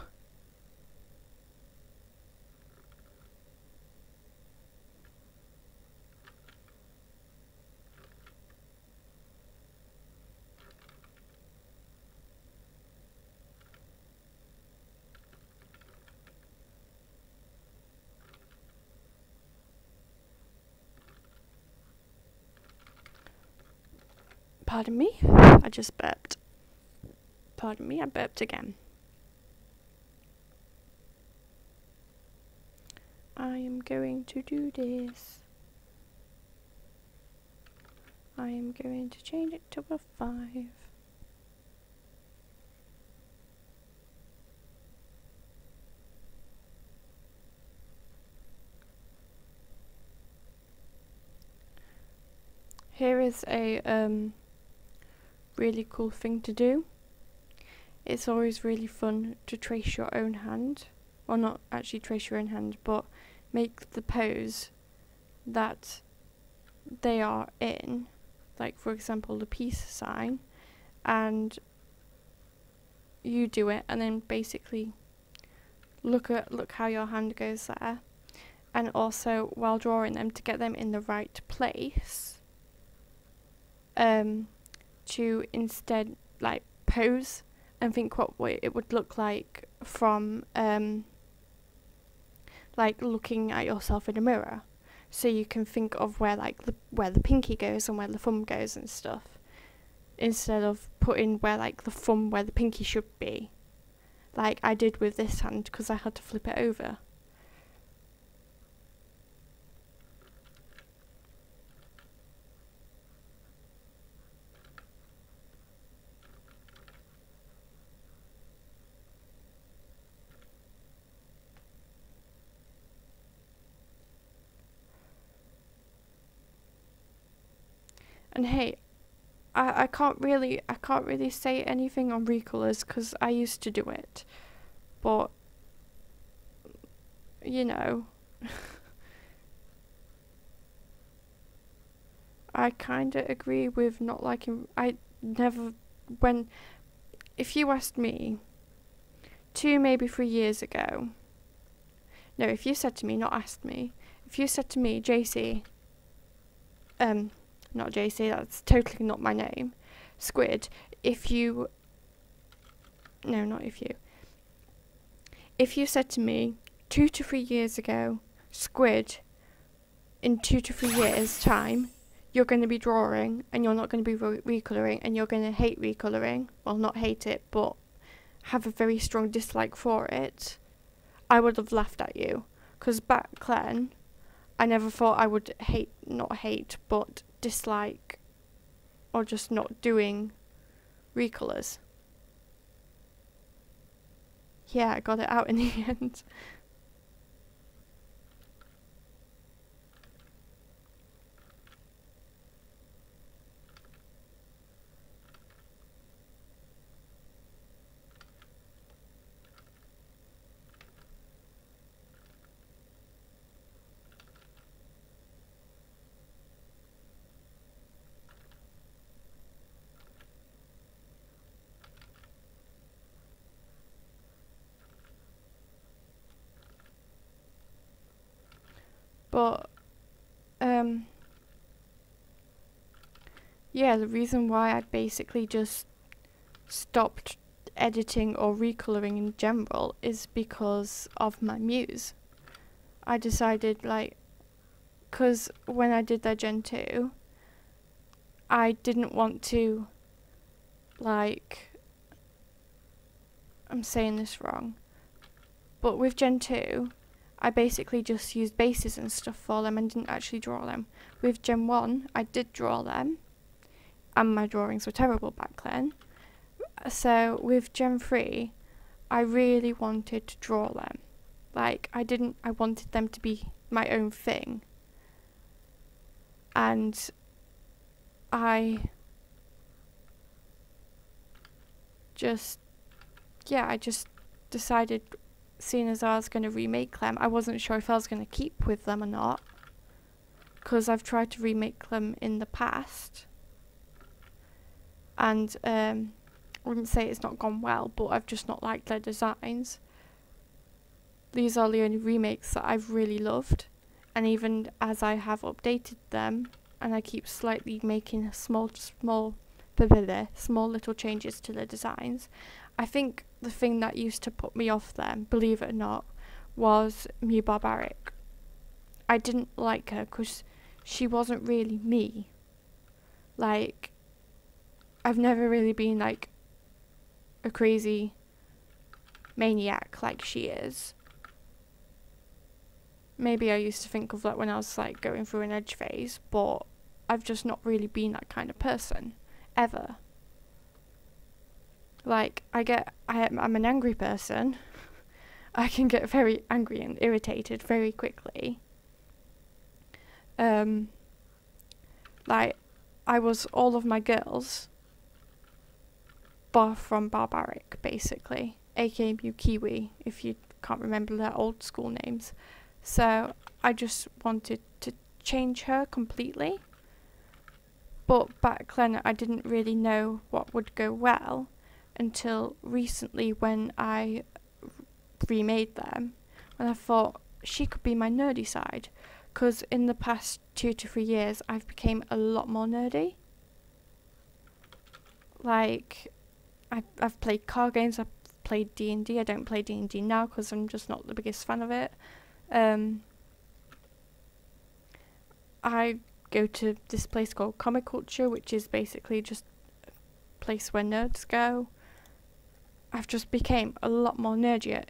pardon me, I just burped. Pardon me, I burped again. I am going to do this. I am going to change it to a 5. Here is a really cool thing to do. It's always really fun to trace your own hand, or not actually trace your own hand, but make the pose that they are in, like for example the peace sign, and you do it, and then basically look how your hand goes there, and also while drawing them to get them in the right place, to instead like pose and think what it would look like from like looking at yourself in a mirror, so you can think of where like where the pinky goes and where the thumb goes and stuff, instead of putting where like the thumb where the pinky should be, like I did with this hand because I had to flip it over. And hey, I can't really say anything on recolors because I used to do it, but you know, I kinda agree with not liking. If you asked me 2, maybe 3 years ago, no, if you said to me, not asked me, if you said to me, JC, not JC, that's totally not my name, Squid, if you if you said to me 2 to 3 years ago, Squid, in 2 to 3 years time, you're going to be drawing and you're not going to be recolouring and you're going to hate recolouring, well, not hate it, but have a very strong dislike for it, I would have laughed at you. Because back then, I never thought I would not hate, but dislike or just not doing recolours. Yeah, I got it out in the end. But, yeah, the reason why I basically just stopped editing or recolouring in general is because of my muse. I decided, like, because when I did their Gen 2, I didn't want to, like, I'm saying this wrong, but with Gen 2, I basically just used bases and stuff for them and didn't actually draw them. With Gen 1, I did draw them, and my drawings were terrible back then. So with Gen 3, I really wanted to draw them. Like, I wanted them to be my own thing. And I just decided, seeing as I was going to remake them, I wasn't sure if I was going to keep with them or not, because I've tried to remake them in the past, and I wouldn't say it's not gone well, but I've just not liked their designs. These are the only remakes that I've really loved, and even as I have updated them, and I keep slightly making small little changes to the designs, I think the thing that used to put me off them, believe it or not, was Mew Barbaric. I didn't like her because she wasn't really me. Like, I've never really been like a crazy maniac like she is. Maybe I used to think of that when I was like going through an edge phase, but I've just not really been that kind of person ever. Like, I'm an angry person. I can get very angry and irritated very quickly. Like, I was all of my girls, bar from Barbaric, basically, aka Mew Kiwi, if you can't remember their old school names. So I just wanted to change her completely. But back then I didn't really know what would go well until recently when I remade them, and I thought she could be my nerdy side, because in the past 2 to 3 years I've become a lot more nerdy. Like, I've played card games, I've played D&D. I don't play D&D now because I'm just not the biggest fan of it. I go to this place called Comic Culture, which is basically just a place where nerds go. I've just became a lot more nerdier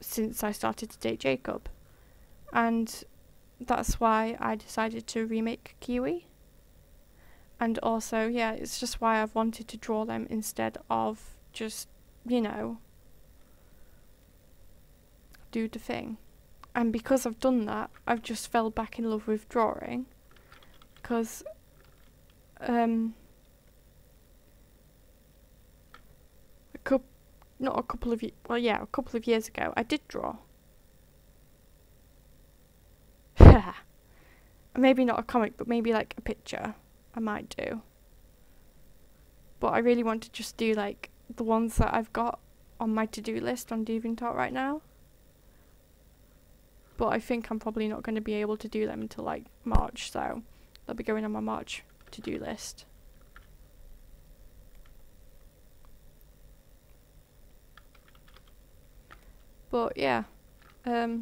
since I started to date Jacob, and that's why I decided to remake Kiwi. And also, yeah, it's just why I've wanted to draw them instead of just, you know, do the thing. And because I've done that, I've just fell back in love with drawing, because a couple of years ago I did draw. Maybe not a comic, but maybe like a picture I might do. But I really want to just do like the ones that I've got on my to-do list on DeviantArt right now. But I think I'm probably not going to be able to do them until like March, so they'll be going on my March to-do list. But yeah, I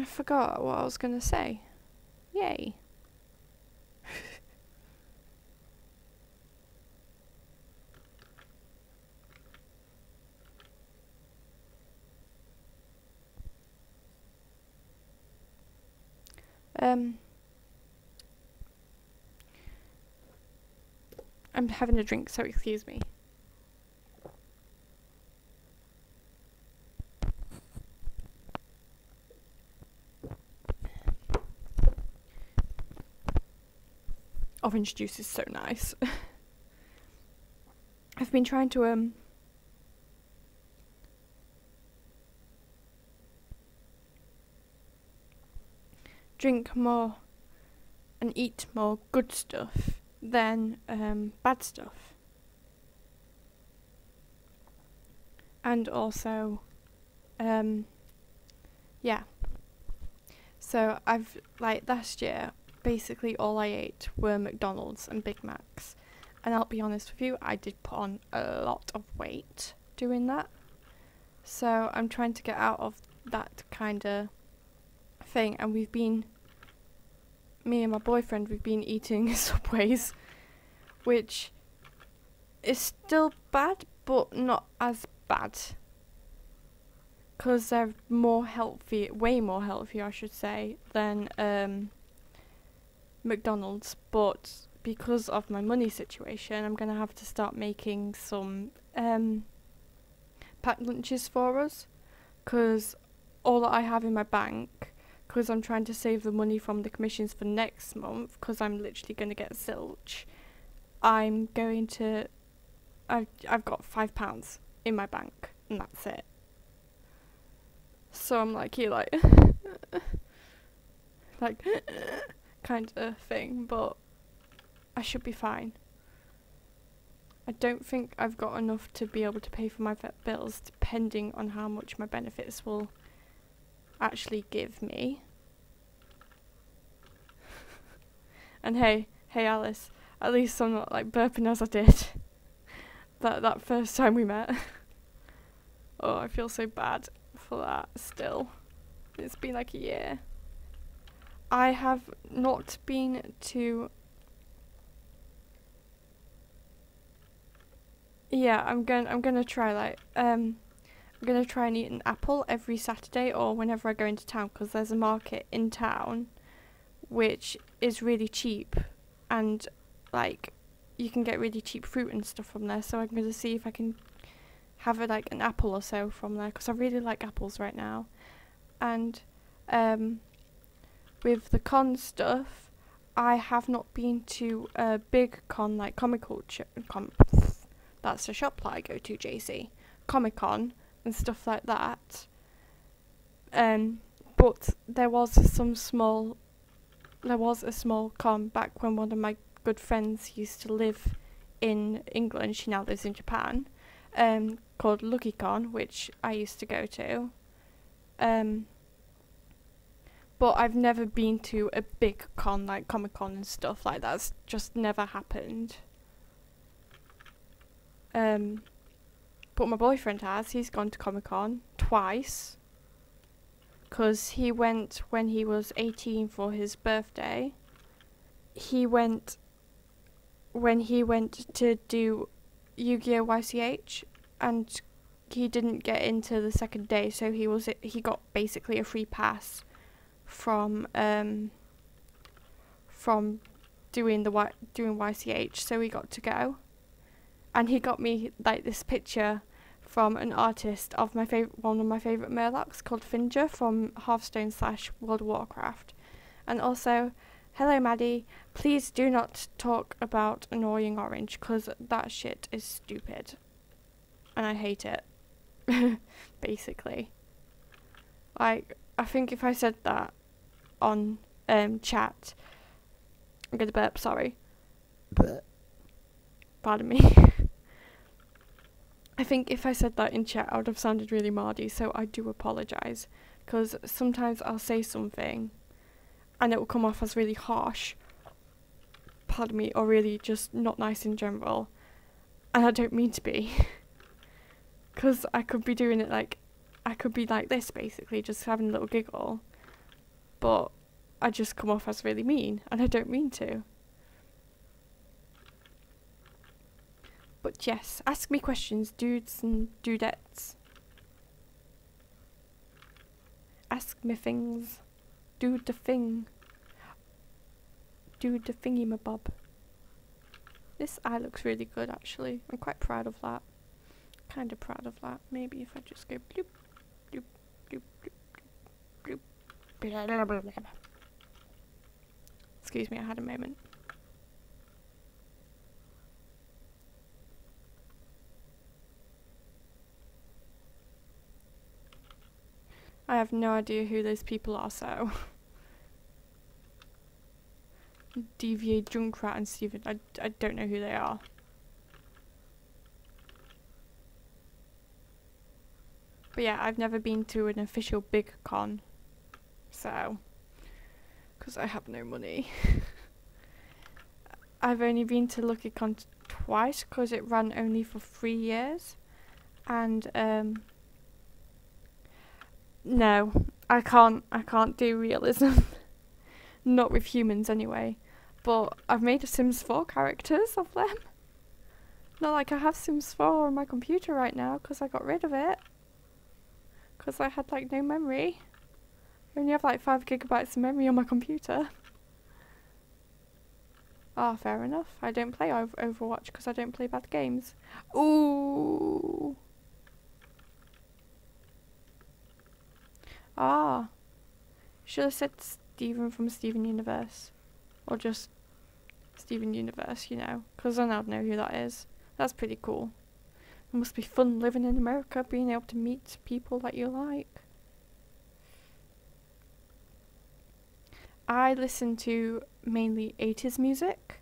forgot what I was gonna say. Yay. I'm having a drink, so excuse me. Orange juice is so nice. I've been trying to drink more and eat more good stuff than bad stuff. And also yeah. So I've, like, last year basically all I ate were McDonald's and Big Macs. And I'll be honest with you, I did put on a lot of weight doing that. So I'm trying to get out of that kind of thing. And me and my boyfriend, we've been eating Subways, which is still bad, but not as bad. Because they're more healthy, way more healthy, I should say, than McDonald's. But because of my money situation, I'm going to have to start making some packed lunches for us, because all that I have in my bank, because I'm trying to save the money from the commissions for next month, because I'm literally going to get zilch, I've got £5 in my bank, and that's it. So I'm like, here, like, like, kind of thing, but I should be fine. I don't think I've got enough to be able to pay for my vet bills, depending on how much my benefits will actually give me. And hey Alice, at least I'm not like burping as I did that first time we met. Oh, I feel so bad for that still. It's been like a year. I have not been to... Yeah, I'm gonna try, like, I'm gonna try and eat an apple every Saturday or whenever I go into town, because there's a market in town which is really cheap, and like you can get really cheap fruit and stuff from there. So I'm gonna see if I can have like an apple or so from there, because I really like apples right now. And with the con stuff, I have not been to a big con like that's the shop that I go to, JC. Comic-Con and stuff like that. But there was a small con back when one of my good friends used to live in England. She now lives in Japan. Called Lucky Con, which I used to go to. But I've never been to a big con like Comic-Con and stuff like that. That's just never happened. But my boyfriend has. He's gone to Comic-Con twice, because he went when he was 18 for his birthday. He went when he went to do Yu-Gi-Oh! YCH, and he didn't get into the second day, so he got basically a free pass from doing YCH, so he got to go. And he got me like this picture from an artist of one of my favourite Murlocs called Finger from Hearthstone / World of Warcraft. And also, hello Maddie, please do not talk about Annoying Orange, because that shit is stupid. And I hate it. Basically. Like, I think if I said that on chat, I'm gonna burp, sorry. Pardon me. I think if I said that in chat, I would have sounded really mardy, so I do apologise. Because sometimes I'll say something and it will come off as really harsh. pardon me, or really just not nice in general. And I don't mean to be. Because I could be doing it like, I could be like this basically, just having a little giggle. But I just come off as really mean, and I don't mean to. But yes, ask me questions, dudes and dudettes. Ask me things. Do the thing. Do the thingy my bob. This eye looks really good actually. I'm quite proud of that. Kind of proud of that. Maybe if I just go bloop, bloop, bloop, bloop, bloop, bloop, blah, blah, blah, blah. Excuse me, I had a moment. I have no idea who those people are, so. DVA Junkrat and Steven, I don't know who they are. But yeah, I've never been to an official big con, so, because I have no money. I've only been to Lucky Con twice because it ran only for 3 years, and no, I can't do realism. Not with humans anyway. But I've made a Sims 4 characters of them. Not like I have Sims 4 on my computer right now because I got rid of it. Because I had like no memory. I only have like 5 gigabytes of memory on my computer. Ah, fair enough. I don't play Overwatch because I don't play bad games. Ooh. Ah. Should have said Steven from Steven Universe. Or just Steven Universe, you know. Because then I'd know who that is. That's pretty cool. It must be fun living in America, being able to meet people that you like. I listen to mainly 80s music.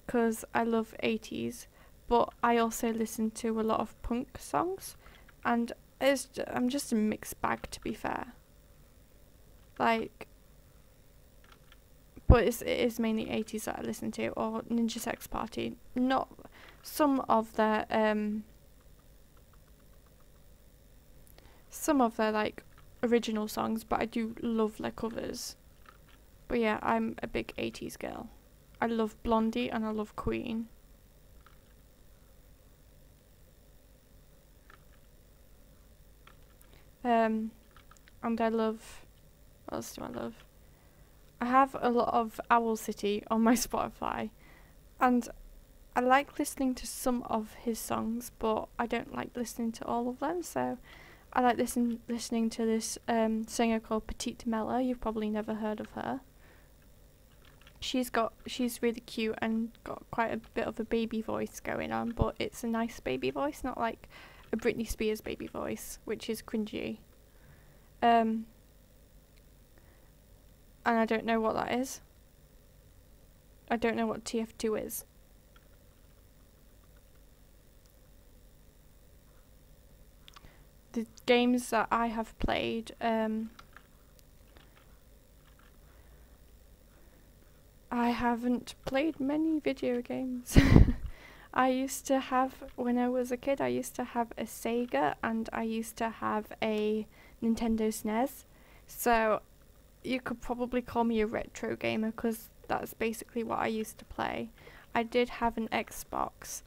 Because I love 80s. But I also listen to a lot of punk songs. And I'm just a mixed bag, to be fair. Like, but it is mainly 80s that I listen to, or Ninja Sex Party. Not some of their like original songs, but I do love their covers. But yeah, I'm a big 80s girl. I love Blondie and I love Queen. And I love, what else do I love? I have a lot of Owl City on my Spotify, and I like listening to some of his songs, but I don't like listening to all of them, so I like listening to this singer called Petite Mella. You've probably never heard of her. She's really cute and got quite a bit of a baby voice going on, but it's a nice baby voice, not like a Britney Spears baby voice, which is cringy. And I don't know what that is. I don't know what TF2 is. The games that I have played, I haven't played many video games. I used to have, when I was a kid, I used to have a Sega and I used to have a Nintendo SNES. So you could probably call me a retro gamer because that's basically what I used to play. I did have an Xbox,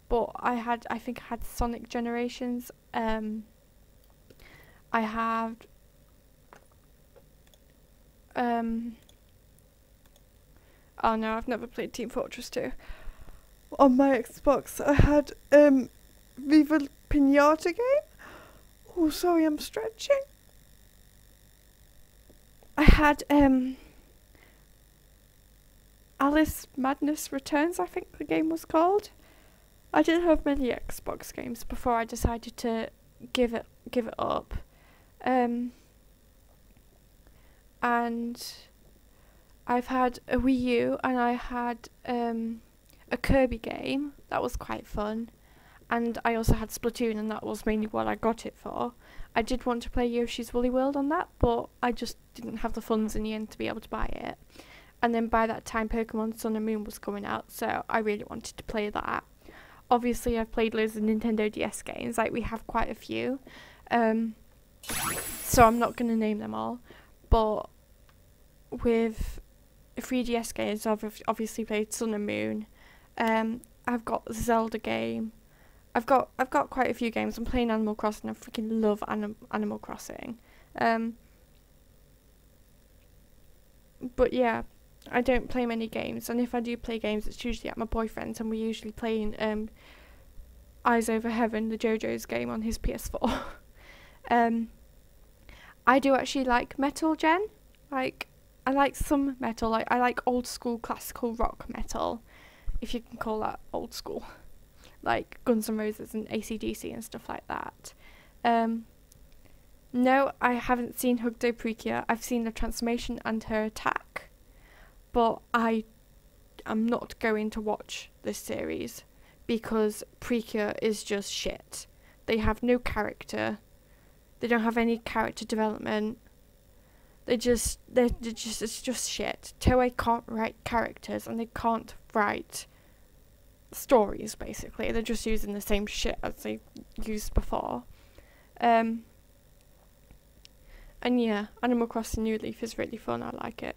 but I think I had Sonic Generations. I had oh no, I've never played Team Fortress 2. On my Xbox I had Viva Pinata game. Oh sorry, I'm stretching. I had Alice Madness Returns, I think the game was called. I did have many Xbox games before I decided to give it up. And I've had a Wii U and I had a Kirby game that was quite fun, and I also had Splatoon, and that was mainly what I got it for. I did want to play Yoshi's Woolly World on that, but I just didn't have the funds in the end to be able to buy it. and then by that time Pokemon Sun and Moon was coming out, so I really wanted to play that. Obviously I've played loads of Nintendo DS games, like we have quite a few, so I'm not going to name them all, but with 3DS games I've obviously played Sun and Moon. I've got the Zelda game. I've got quite a few games. I'm playing Animal Crossing. I freaking love Animal Crossing. But yeah, I don't play many games, and if I do play games, it's usually at my boyfriend's, and we're usually playing Eyes Over Heaven, the JoJo's game, on his PS4. I do actually like metal, Jen. Like, I like some metal. Like, I like old school classical rock metal, if you can call that old school. Like Guns N' Roses and AC/DC and stuff like that. No, I haven't seen Hugdo Precure. I've seen the transformation and her attack, but I am not going to watch this series because Precure is just shit. They have no character. They don't have any character development. It's just shit. Toei can't write characters and they can't write stories, basically. They're just using the same shit as they used before. And yeah, Animal Crossing New Leaf is really fun. I like it.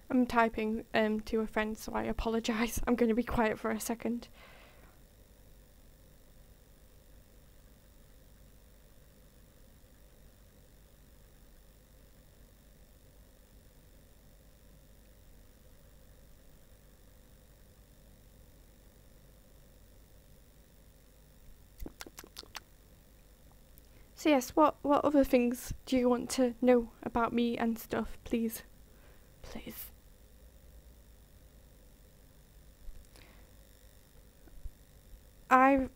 I'm typing to a friend, so I apologise. I'm going to be quiet for a second. So yes, what other things do you want to know about me and stuff, please? Please. I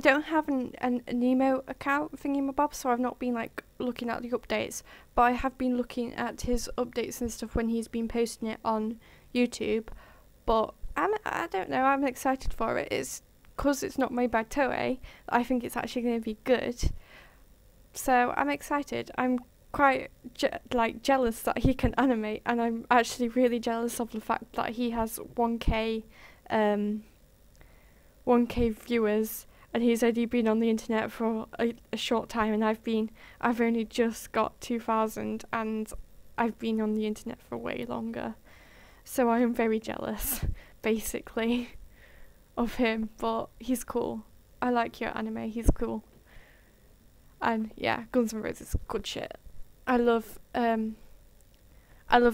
don't have an Nemo account thingamabob, so I've not been like looking at the updates, but I have been looking at his updates and stuff when he's been posting it on YouTube. But I don't know, I'm excited for it. It's because it's not made by Toei, I think it's actually going to be good. So I'm excited. I'm quite jealous that he can animate, and I'm actually really jealous of the fact that he has 1k viewers, and he's only been on the internet for a short time, and I've only just got 2,000, and I've been on the internet for way longer. So I am very jealous, basically, of him, but he's cool. I like your anime, he's cool. And yeah, Guns N' Roses, good shit. I love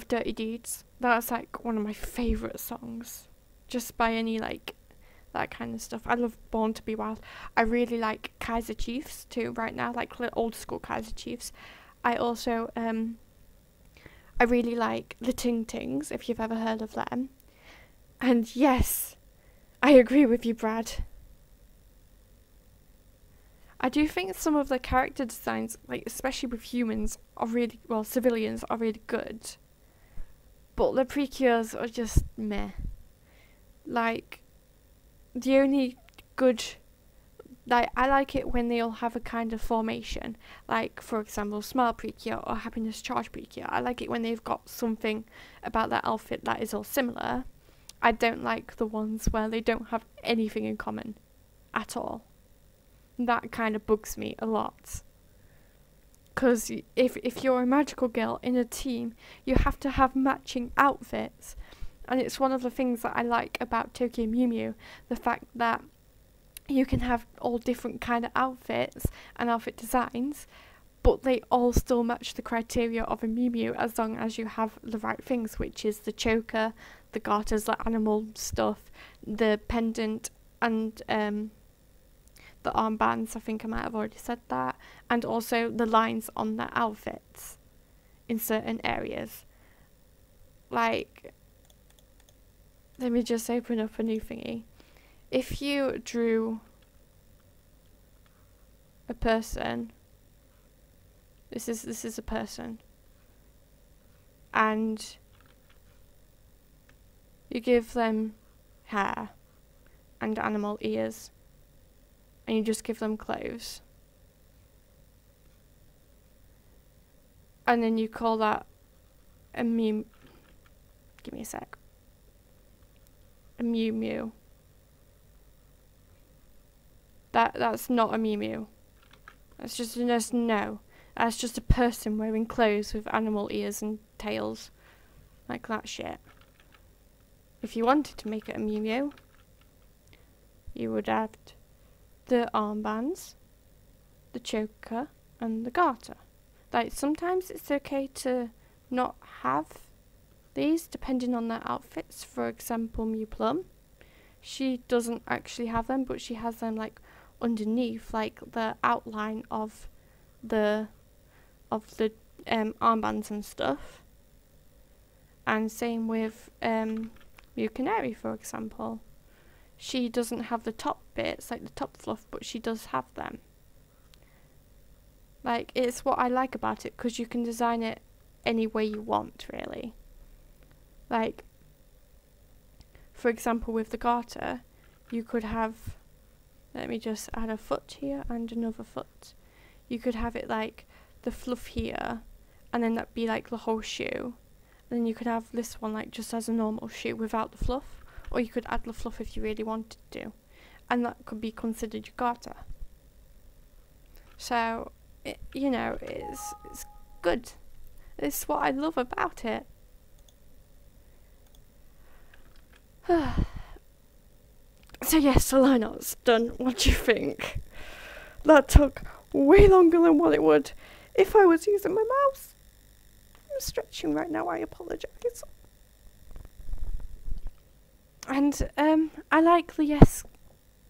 Dirty Deeds. That's like one of my favourite songs. Just by any like that kind of stuff. I love Born to Be Wild. I really like Kaiser Chiefs too right now, like old school Kaiser Chiefs. I also I really like the Ting Tings, if you've ever heard of them. And yes, I agree with you, Brad. I do think some of the character designs, like especially with humans, are really, well, civilians are really good. But the Precures are just meh. Like, the only good, like, I like it when they all have a kind of formation. Like, for example, Smile Precure or Happiness Charge Precure. I like it when they've got something about their outfit that is all similar. I don't like the ones where they don't have anything in common at all. That kind of bugs me a lot. Because if you're a magical girl in a team, you have to have matching outfits. And it's one of the things that I like about Tokyo Mew Mew, the fact that you can have all different kind of outfits and outfit designs, but they all still match the criteria of a Mew Mew as long as you have the right things, which is the choker, the garters, the animal stuff, the pendant, and the armbands. I think I might have already said that, and also the lines on the outfits in certain areas. Like, let me just open up a new thingy. If you drew a person, this is a person, and you give them hair and animal ears, and you just give them clothes, and then you call that a Mew. Give me a sec. A Mew Mew. That's not a Mew Mew. That's just no. That's just a person wearing clothes with animal ears and tails, like that shit. If you wanted to make it a Mew Mew, you would add the armbands, the choker, and the garter. Like, sometimes it's okay to not have these, depending on their outfits. For example, Mew Plum, she doesn't actually have them, but she has them like underneath, like the outline of the armbands and stuff. And same with Mew Canary, for example. She doesn't have the top bits, like the top fluff, but she does have them. Like, it's what I like about it, because you can design it any way you want, really. Like, for example, with the garter, you could have, let me just add a foot here and another foot. You could have it like the fluff here, and then that'd be like the whole shoe. And then you could have this one like just as a normal shoe without the fluff, or you could add the fluff if you really wanted to, and that could be considered your garter. So, you know, it's good. It's what I love about it. So yes, the line art's done. What do you think? That took way longer than what it would if I was using my mouse. I'm stretching right now, I apologise. And I like the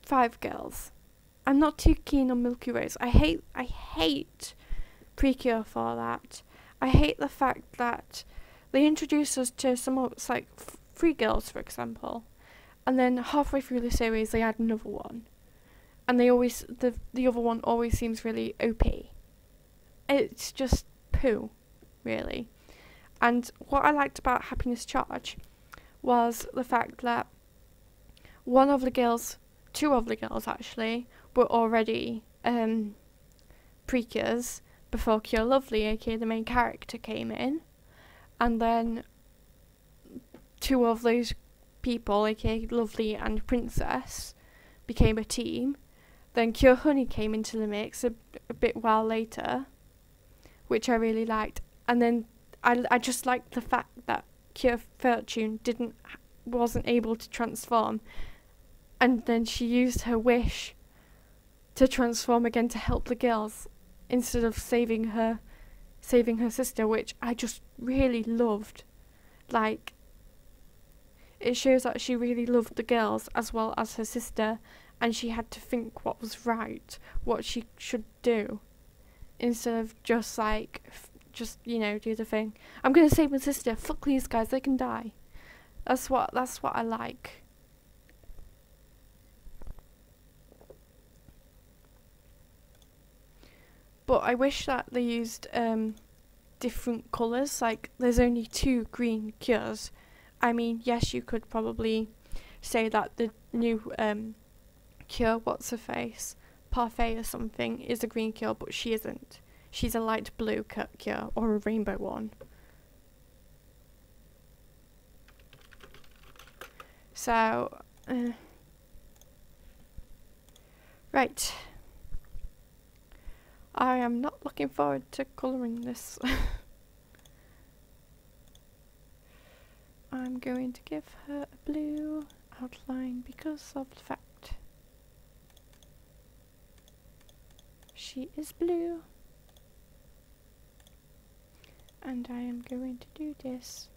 S5 girls. I'm not too keen on Milky Rose. I hate Precure for that. I hate the fact that they introduce us to some of it's like Free Girls, for example, and then halfway through the series they add another one, and they always the other one always seems really OP. It's just poo, really. And what I liked about Happiness Charge was the fact that two of the girls actually, were already Precures before Cure Lovely, aka the main character, came in, and then two of those people, aka Lovely and Princess, became a team. Then Cure Honey came into the mix a bit while later, which I really liked. And then I just liked the fact that Cure Fortune wasn't able to transform, and then she used her wish to transform again to help the girls instead of saving her sister, which I just really loved. Like, it shows that she really loved the girls as well as her sister, and she had to think what was right, what she should do, instead of just you know, do the thing. I'm gonna save my sister. Fuck these guys, they can die. That's what I like. But I wish that they used different colours. Like, there's only 2 green Cures. I mean, yes, you could probably say that the new Cure, what's her face, Parfait or something, is a green Cure, but she isn't. She's a light blue Cure, or a rainbow one. So, right. I am not looking forward to colouring this. I'm going to give her a blue outline because of the fact she is blue. And I am going to do this.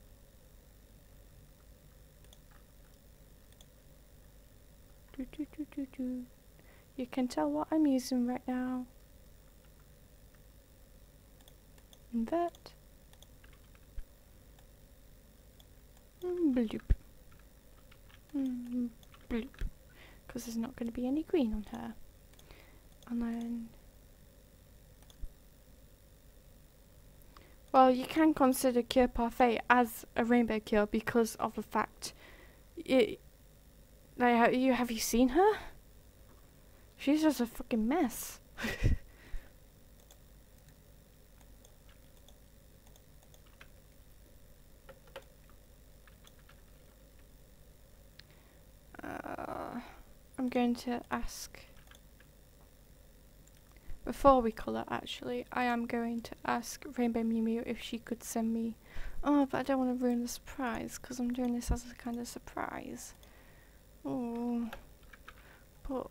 You can tell what I'm using right now. Invert. Bloop. Bloop. Because there's not going to be any green on her. And then... well, you can consider Cure Parfait as a rainbow Cure because of the fact Like, have you seen her? She's just a fucking mess. I'm going to ask. Before we colour, actually, I am going to ask Rainbow Mew Mew if she could send me. Oh, but I don't want to ruin the surprise because I'm doing this as a kind of surprise. Oh, but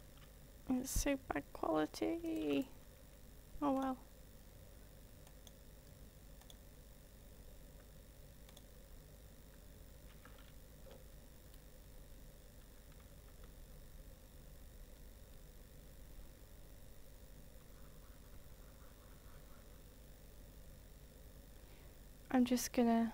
it's so bad quality. Oh well. I'm just gonna.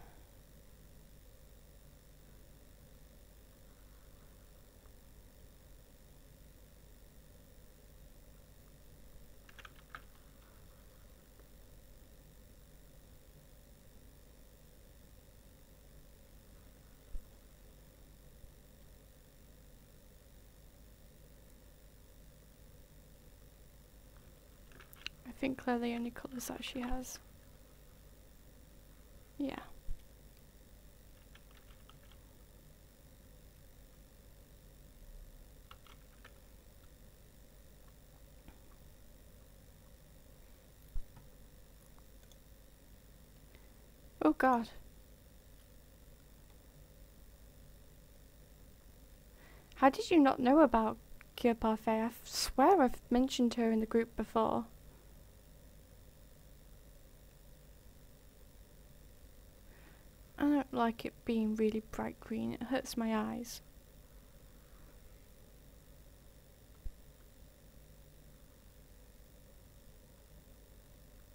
I think they're the only colours that she has. Yeah. Oh god. How did you not know about Cure Parfait? I swear I've mentioned her in the group before. I don't like it being really bright green. It hurts my eyes.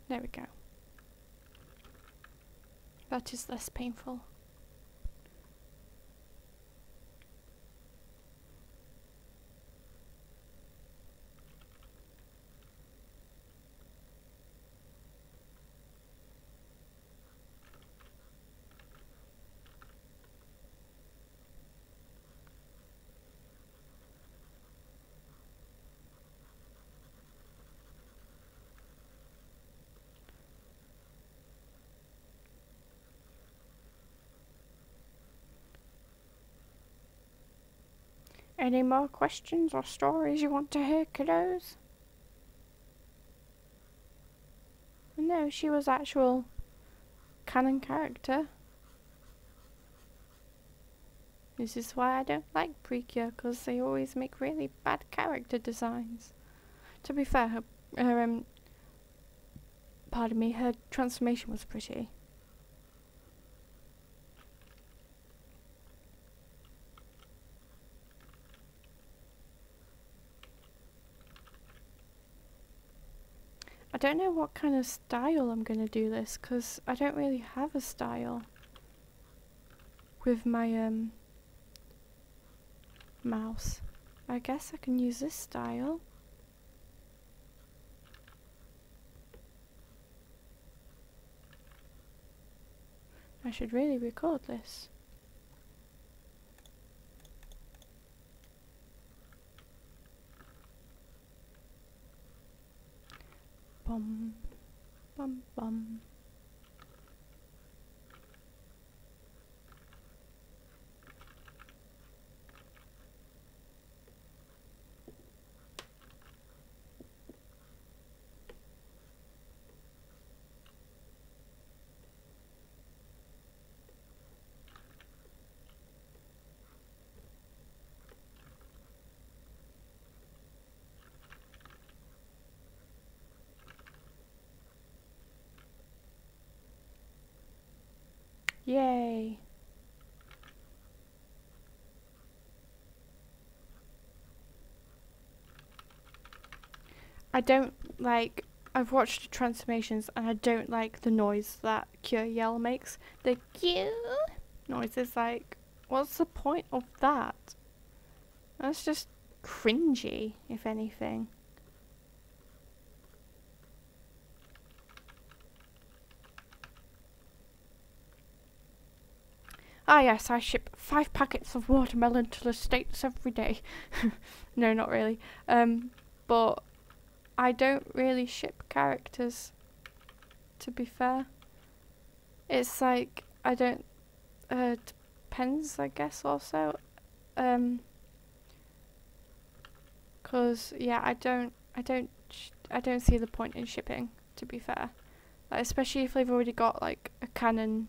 There we go. That is less painful. Any more questions or stories you want to hear, kiddos? No, she was actual canon character. This is why I don't like Precure, because they always make really bad character designs. To be fair, her pardon me, her transformation was pretty. I don't know what kind of style I'm going to do this, because I don't really have a style with my mouse. I guess I can use this style. I should really record this. Bum, bum, bum. Yay! I don't like. I've watched the transformations and I don't like the noise that Cure Yell makes. The Cure noise is like, what's the point of that? That's just cringy, if anything. Ah yes, I ship 5 packets of watermelon to the States every day. No, not really. But I don't really ship characters, to be fair. It's like, I don't, depends, I guess, also. Cause, yeah, I don't see the point in shipping, to be fair. Like, especially if they've already got, like, a canon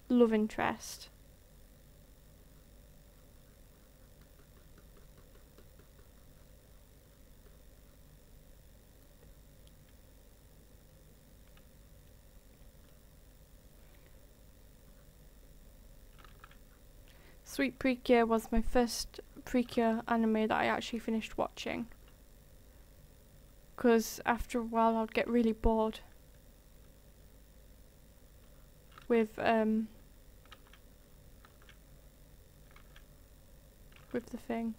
love interest. Sweet Precure was my first Precure anime that I actually finished watching. Because after a while I'd get really bored with the thing.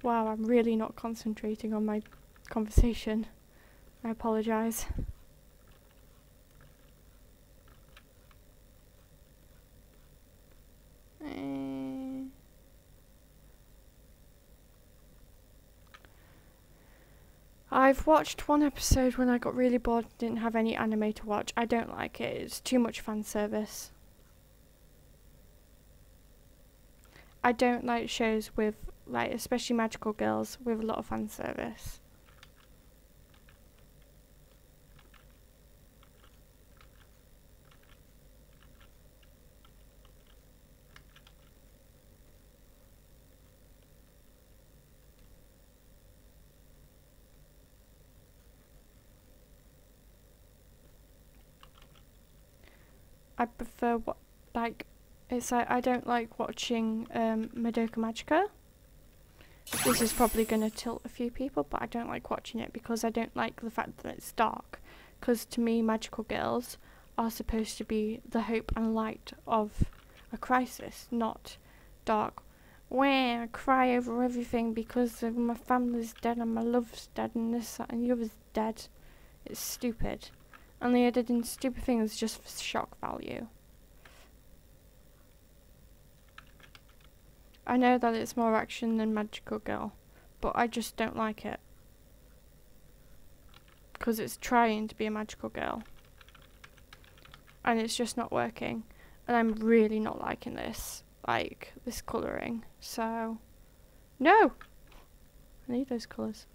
Wow, I'm really not concentrating on my conversation. I apologise. I've watched one episode when I got really bored and didn't have any anime to watch. I don't like it. It's too much fan service. I don't like shows with, like, especially magical girls with a lot of fan service. I prefer what, like, it's like I don't like watching Madoka Magica. This is probably going to tilt a few people, but I don't like watching it because I don't like the fact that it's dark. Because to me, magical girls are supposed to be the hope and light of a crisis, not dark. Where I cry over everything because my family's dead and my love's dead and this, that and the other's dead. It's stupid. And they added in stupid things just for shock value. I know that it's more action than Magical Girl, but I just don't like it. Because it's trying to be a magical girl. And it's just not working. And I'm really not liking this. Like, this colouring. So, no! I need those colours.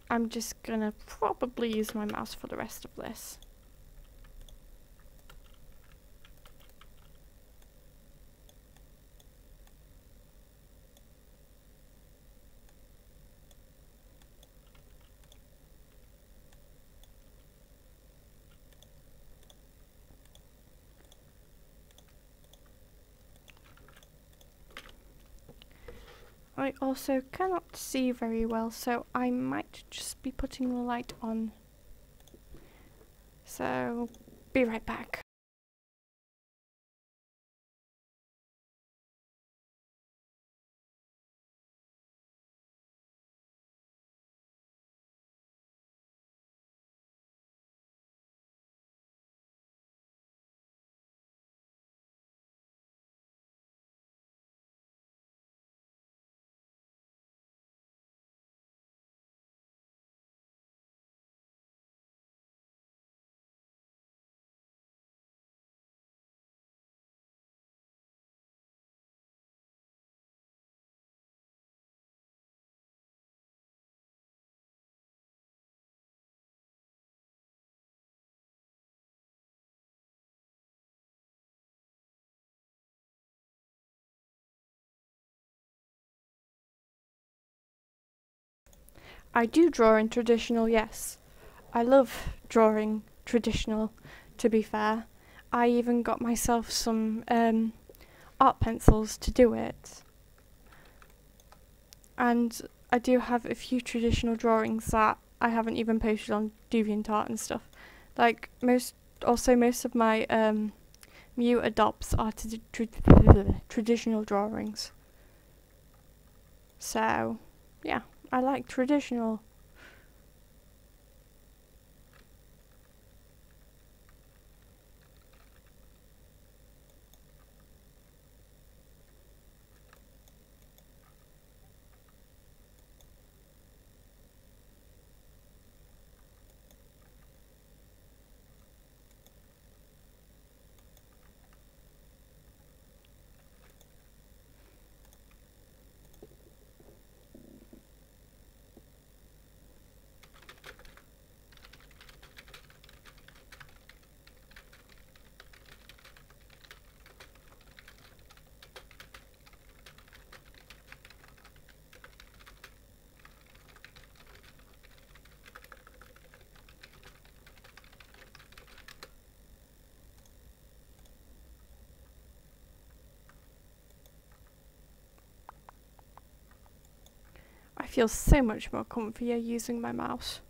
I'm just gonna probably use my mouse for the rest of this. I also cannot see very well, so I might just be putting the light on. So, be right back. I do draw in traditional, yes. I love drawing traditional, to be fair. I even got myself some art pencils to do it. And I do have a few traditional drawings that I haven't even posted on DeviantArt and stuff. Like, most of my Mew Adopts are traditional drawings. So, yeah, I like traditional. feel so much more comfier using my mouse.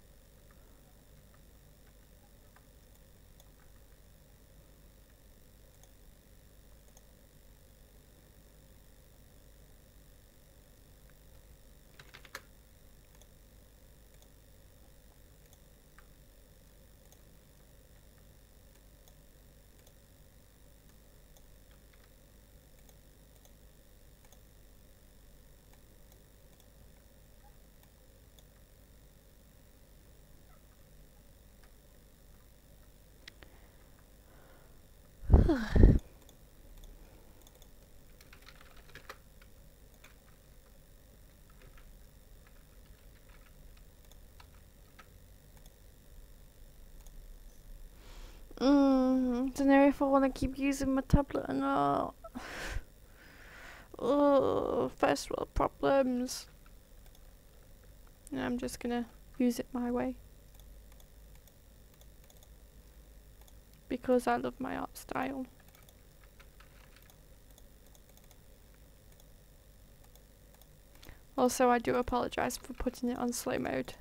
Don't know if I want to keep using my tablet or not. Oh, first world problems. Yeah, I'm just gonna use it my way. Because I love my art style. Also, I do apologise for putting it on slow mode.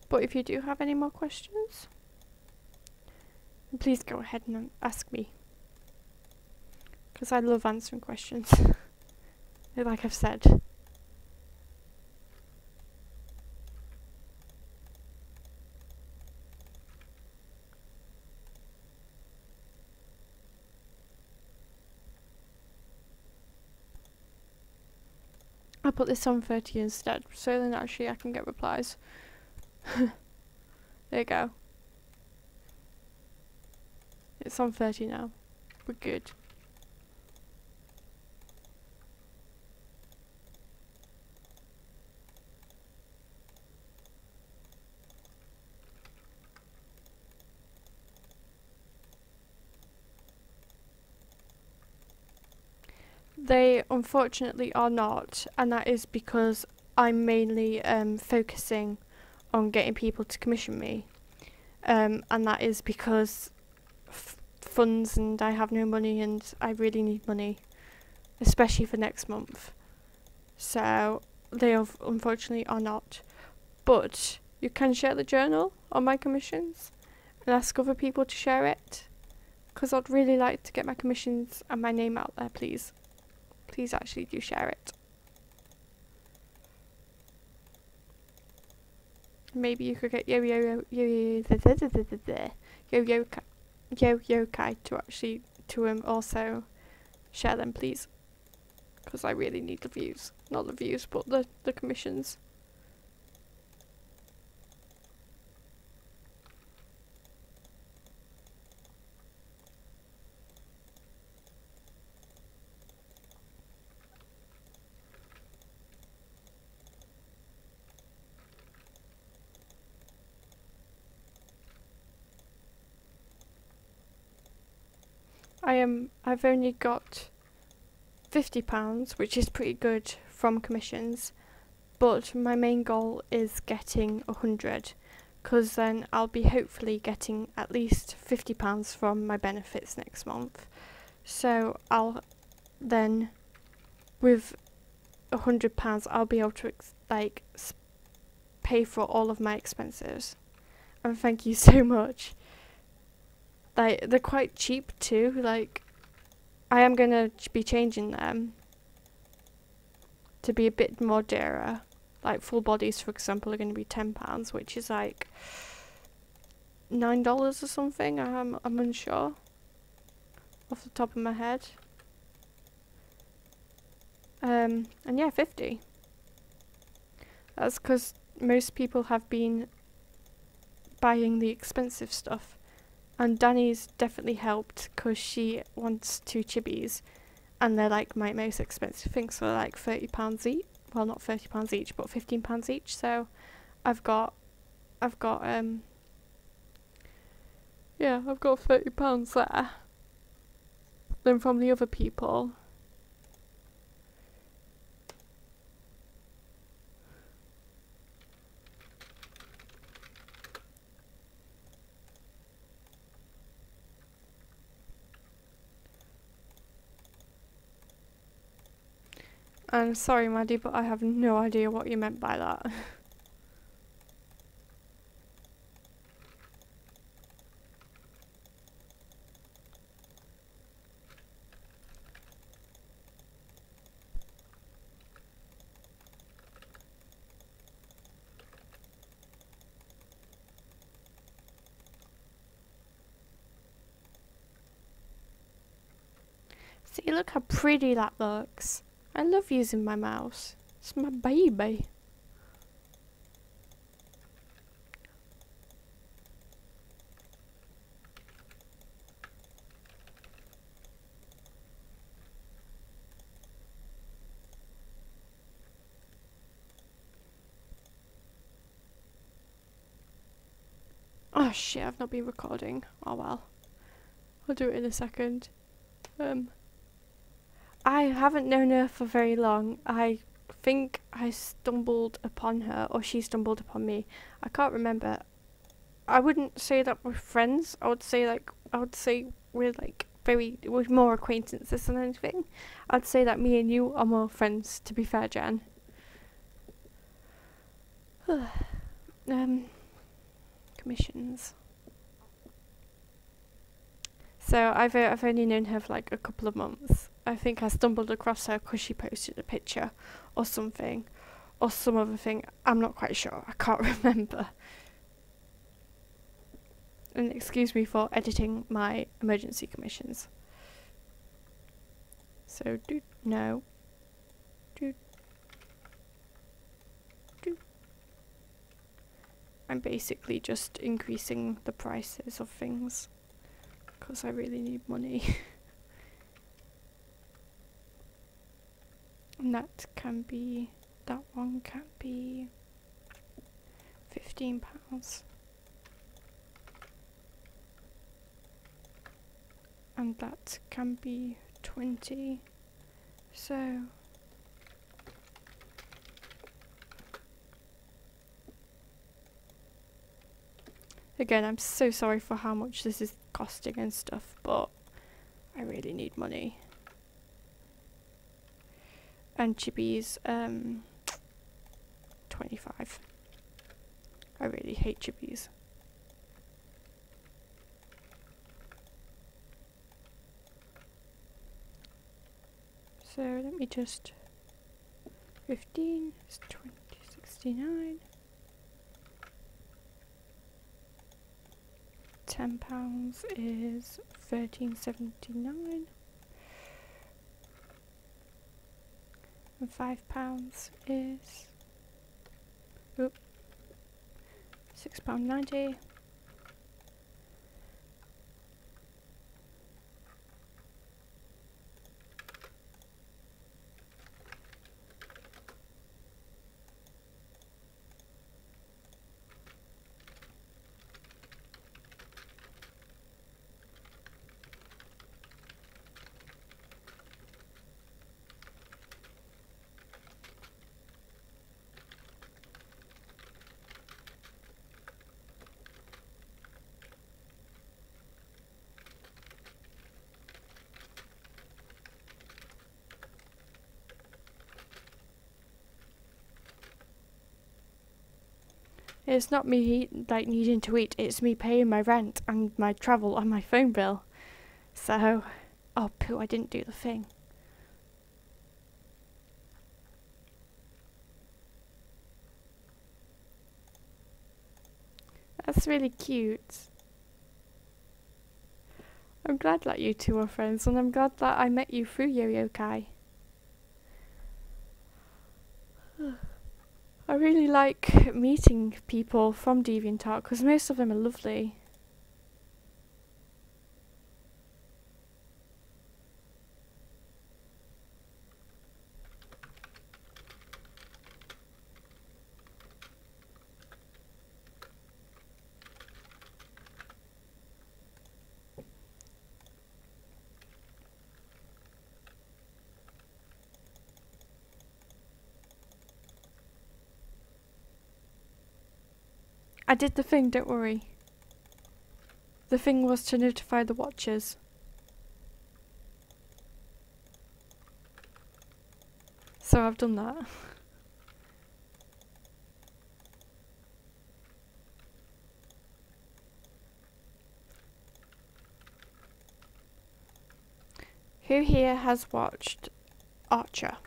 But if you do have any more questions, please go ahead and ask me. Because I love answering questions. Like I've said. I'll put this on 30 instead, so then actually I can get replies. There you go. It's on 30 now. We're good. They unfortunately are not, and that is because I'm mainly focusing on getting people to commission me, and that is because funds, and I have no money, and I really need money, especially for next month. So they unfortunately are not, but you can share the journal on my commissions and ask other people to share it, because I'd really like to get my commissions and my name out there. Please actually do share it. Maybe you could get Yo Kai to actually also share them, please, because I really need the views. Not the views, but the commissions. I've only got £50, which is pretty good from commissions, but my main goal is getting 100, because then I'll be hopefully getting at least £50 from my benefits next month. So I'll then, with £100, I'll be able to pay for all of my expenses. And thank you so much. Like, they're quite cheap too. Like, I am gonna be changing them to be a bit more dearer. Like, full bodies, for example, are gonna be £10, which is like $9 or something. I'm unsure off the top of my head. And yeah, 50. That's because most people have been buying the expensive stuff. And Danny's definitely helped, because she wants 2 chibis, and they're like my most expensive things, so they're like £30 each. Well, not £30 each, but £15 each. So I've got £30 there. than from the other people. I'm sorry, Maddie, but I have no idea what you meant by that. See, look how pretty that looks. I love using my mouse. It's my baby. Oh shit, I've not been recording. Oh well. I'll do it in a second. I haven't known her for very long. I think I stumbled upon her, or she stumbled upon me. I can't remember. I wouldn't say that we're friends. I would say we're we're more acquaintances than anything. I'd say that me and you are more friends, to be fair, Jen. Commissions. So I've only known her for like a couple of months. I think I stumbled across her because she posted a picture or something, or some other thing. I'm not quite sure. I can't remember. And excuse me for editing my emergency commissions. So no. I'm basically just increasing the prices of things because I really need money. And that one can be £15. And that can be 20. So again, I'm so sorry for how much this is costing and stuff, but I really need money. And chippies, 25. I really hate chippies. So let me just 15 is 2069. £10 is 13.79. And £5 is £6.90. It's not me needing to eat, it's me paying my rent and my travel and my phone bill. So, oh poo, I didn't do the thing. That's really cute. I'm glad that you two are friends, and I'm glad that I met you through Yo-Yo-Kai. I really like meeting people from DeviantArt because most of them are lovely. I did the thing, don't worry. The thing was to notify the watchers. So I've done that. Who here has watched Archer?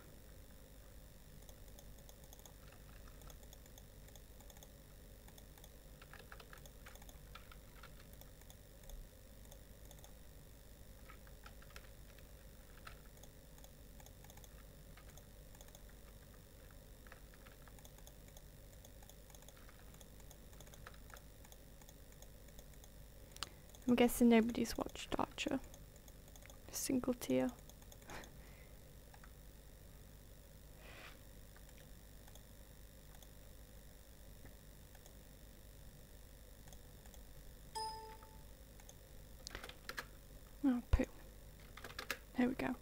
I'm guessing nobody's watched Archer. A single tear. Oh, poo. There we go.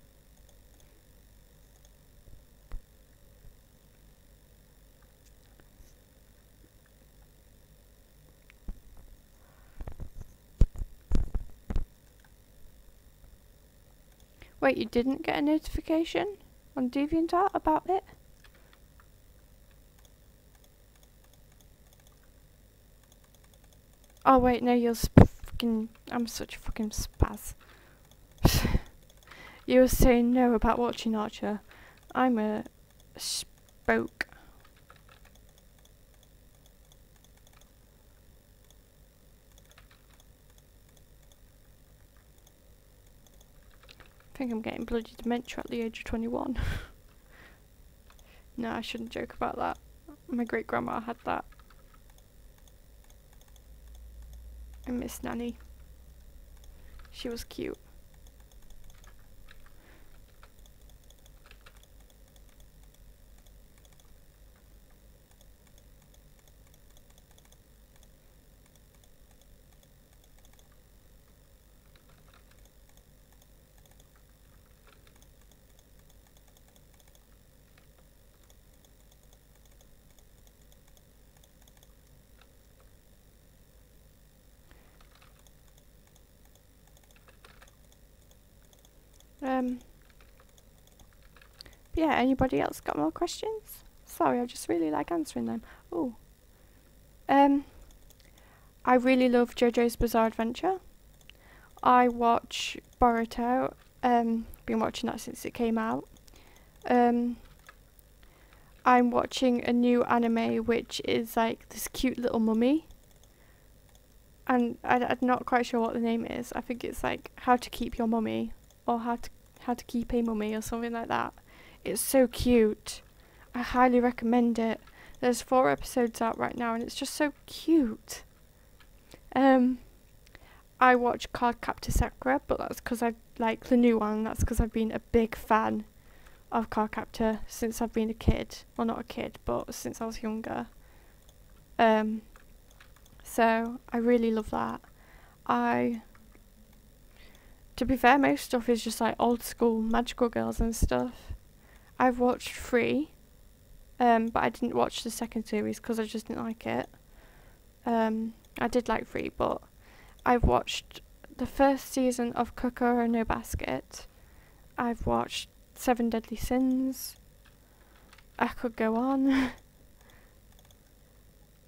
Wait, you didn't get a notification on DeviantArt about it? Oh wait, no, you're fucking... I'm such a fucking spaz. You were saying no about watching Archer. I'm a spoke. I think I'm getting bloody dementia at the age of 21. No, I shouldn't joke about that. My great grandma had that. I miss Nanny. She was cute. Yeah, anybody else got more questions? Sorry, I just really like answering them. Oh. I really love JoJo's Bizarre Adventure. I watch Boruto. Been watching that since it came out. I'm watching a new anime which is like this cute little mummy. And I'm not quite sure what the name is. I think it's like How to Keep Your Mummy, or How to Keep a Mummy, or something like that. It's so cute. I highly recommend it. There's 4 episodes out right now and it's just so cute. I watch Cardcaptor Sakura, but that's because I like the new one. That's because I've been a big fan of Cardcaptor since I've been a kid. Well, not a kid, but since I was younger. So I really love that. To be fair, most stuff is just like old school magical girls and stuff. I've watched 3, but I didn't watch the second series because I just didn't like it. I did like 3, but I've watched the first season of Kokoro no Basket. I've watched 7 Deadly Sins. I could go on.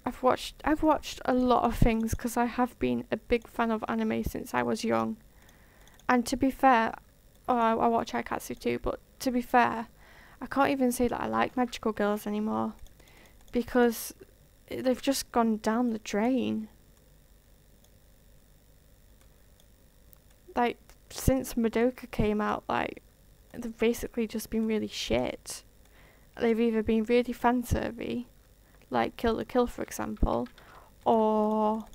I've watched a lot of things because I have been a big fan of anime since I was young. And to be fair, I watch Aikatsu too, but to be fair, I can't even say that I like magical girls anymore because they've just gone down the drain. Like, since Madoka came out, like, they've basically just been really shit. They've either been really fan-service, like Kill la Kill for example, or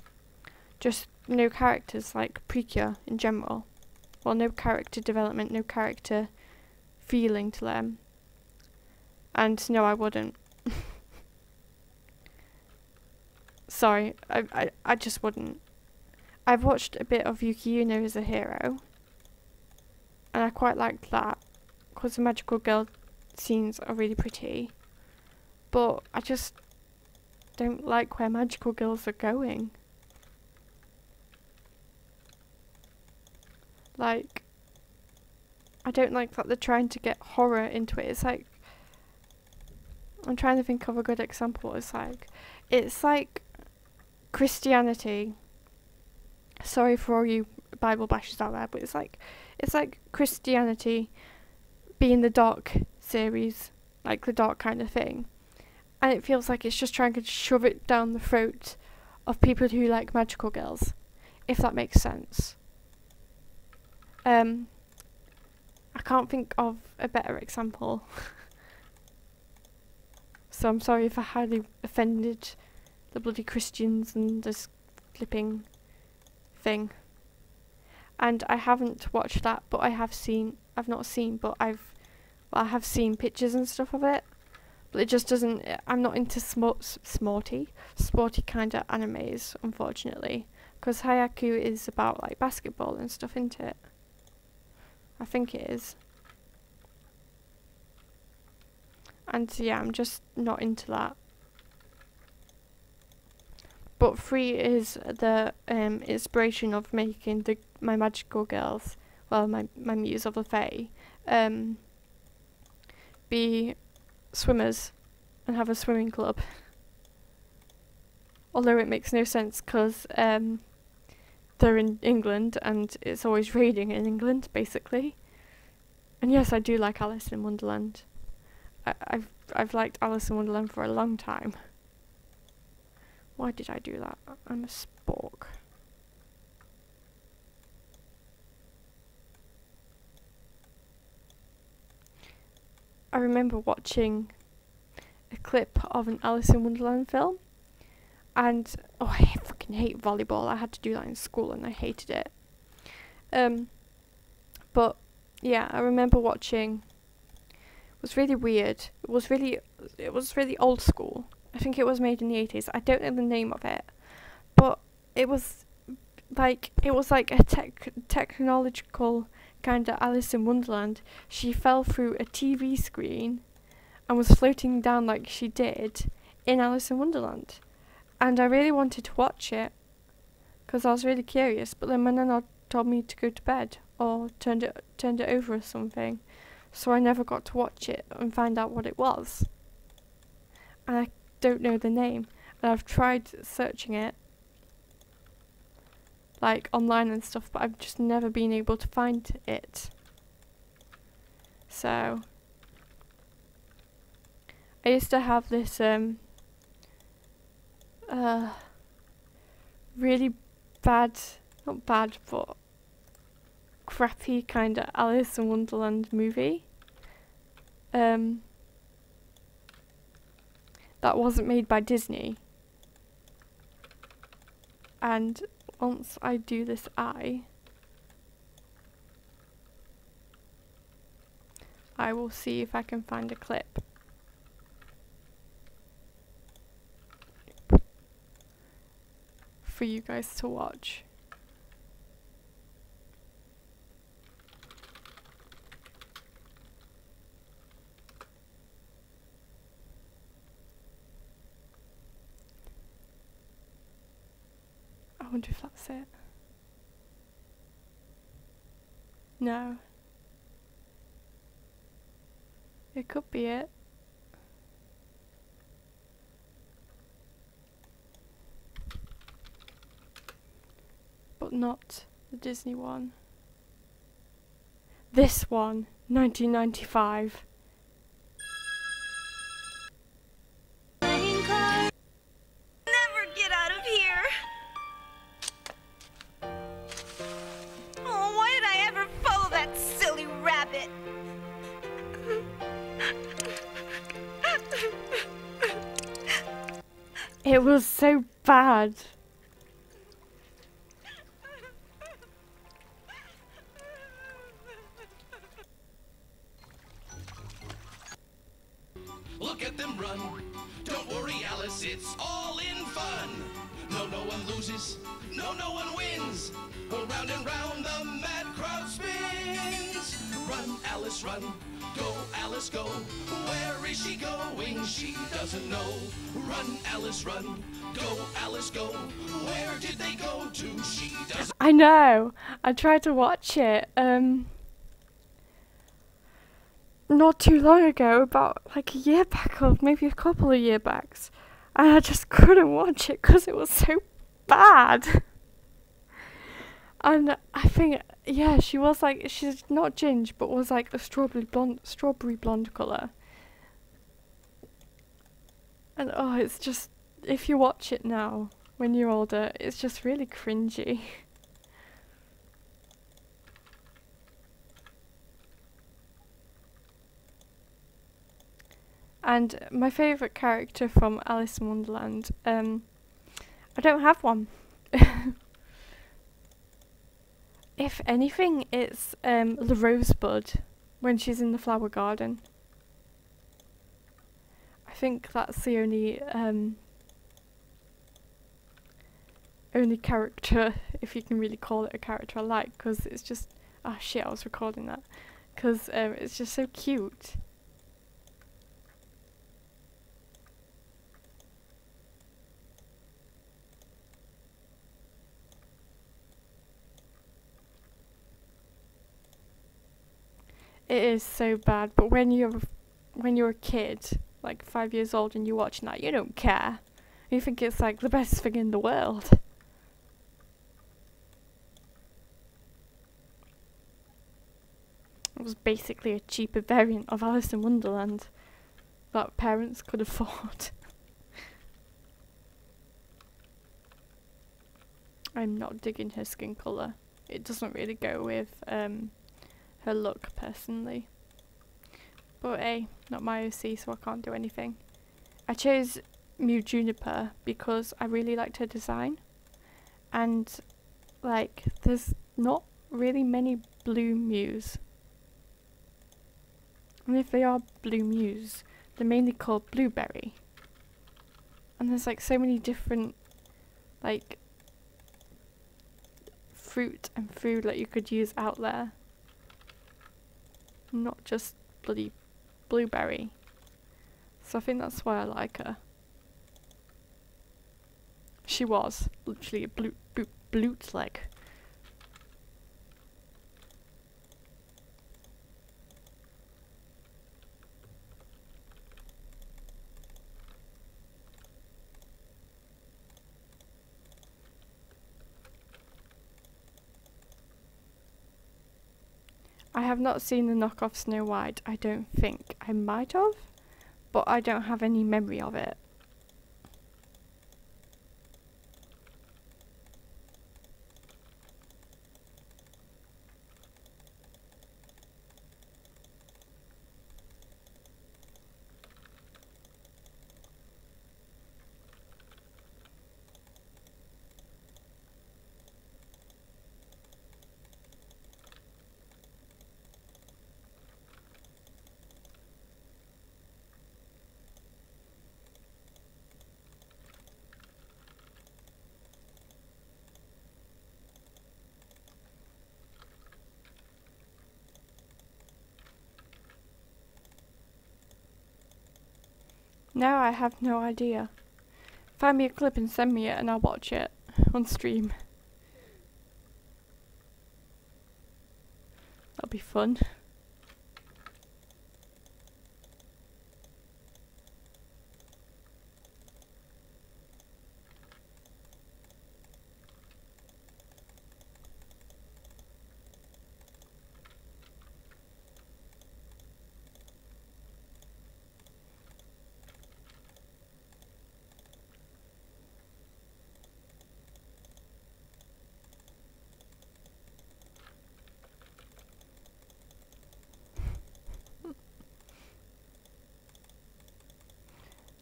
just no characters, like Precure in general. Well, no character development, no character feeling to them. And no, I wouldn't. Sorry, I just wouldn't. I've watched a bit of Yuki Uno as a hero, and I quite liked that, because the magical girl scenes are really pretty. But don't like where magical girls are going. Like, I don't like that they're trying to get horror into it. It's like, I'm trying to think of a good example. It's like Christianity. Sorry for all you Bible bashers out there, but it's like Christianity being the dark series, like the dark kind of thing, and it feels like it's just trying to shove it down the throat of people who like magical girls, if that makes sense. I can't think of a better example. So I'm sorry if I highly offended the bloody Christians and this flipping thing. And I haven't watched that, but I have seen pictures and stuff of it. But it just doesn't, I'm not into sporty kind of animes, unfortunately. Because Haiku is about like basketball and stuff, isn't it? I think it is. And yeah, I'm just not into that. But 3 is the inspiration of making my magical girls, well, my Muse of the Fae, be swimmers and have a swimming club. Although it makes no sense because they're in England and it's always raining in England, basically. And yes, I do like Alice in Wonderland. I've liked Alice in Wonderland for a long time. Why did I do that? I'm a spork. I remember watching a clip of an Alice in Wonderland film, and I fucking hate volleyball. I had to do that in school and I hated it. But yeah, I remember watching. It was really weird. It was really old school. I think it was made in the 80s. I don't know the name of it, but it was like a technological kind of Alice in Wonderland. She fell through a TV screen and was floating down like she did in Alice in Wonderland. And I really wanted to watch it because I was really curious. But then my nana told me to go to bed or turned it over or something, so I never got to watch it and find out what it was. And I don't know the name, and I've tried searching it like online and stuff, but I've just never been able to find it. So I used to have this really bad, not bad, but crappy kind of Alice in Wonderland movie that wasn't made by Disney. And once I do this I will see if I can find a clip. For you guys to watch. I wonder if that's it. No. It could be it. But not the Disney one. This one, 1995. It was so bad. Look at them run. Don't worry, Alice, it's all in fun. No one loses. No one wins. Round and round the mad crowd spins. Run, Alice, run. Go, Alice, go. Where is she going? She doesn't know. Run, Alice, run. Go, Alice, go. Where did they go to? She doesn't. I know. I tried to watch it not too long ago, about like a year back or maybe a couple of years backs, and I just couldn't watch it because it was so bad. And I think, yeah, she was like, she's not ginger, but was like a strawberry blonde colour. And oh, it's just, if you watch it now when you're older, it's just really cringy. And my favourite character from Alice in Wonderland, I don't have one. If anything, it's the Rosebud when she's in the flower garden. I think that's the only character, if you can really call it a character, I like, because it's just, ah shit, I was recording that, because it's just so cute. It is so bad, but when you're a kid, like 5 years old, and you're watching that, you don't care. You think it's like the best thing in the world. It was basically a cheaper variant of Alice in Wonderland that parents could afford. I'm not digging her skin colour. It doesn't really go with her look personally. But hey, not my OC, so I can't do anything. I chose Mew Juniper because I really liked her design. And like, there's not really many blue Mews. And if they are blue Mews, they're mainly called Blueberry. And there's like so many different like fruit and food that you could use out there. Not just bloody blueberry. So I think that's why I like her. She was literally a bootleg. I have not seen the knockoff Snow White, I don't think. I might have, but I don't have any memory of it. No, I have no idea. Find me a clip and send me it and I'll watch it on stream. That'll be fun.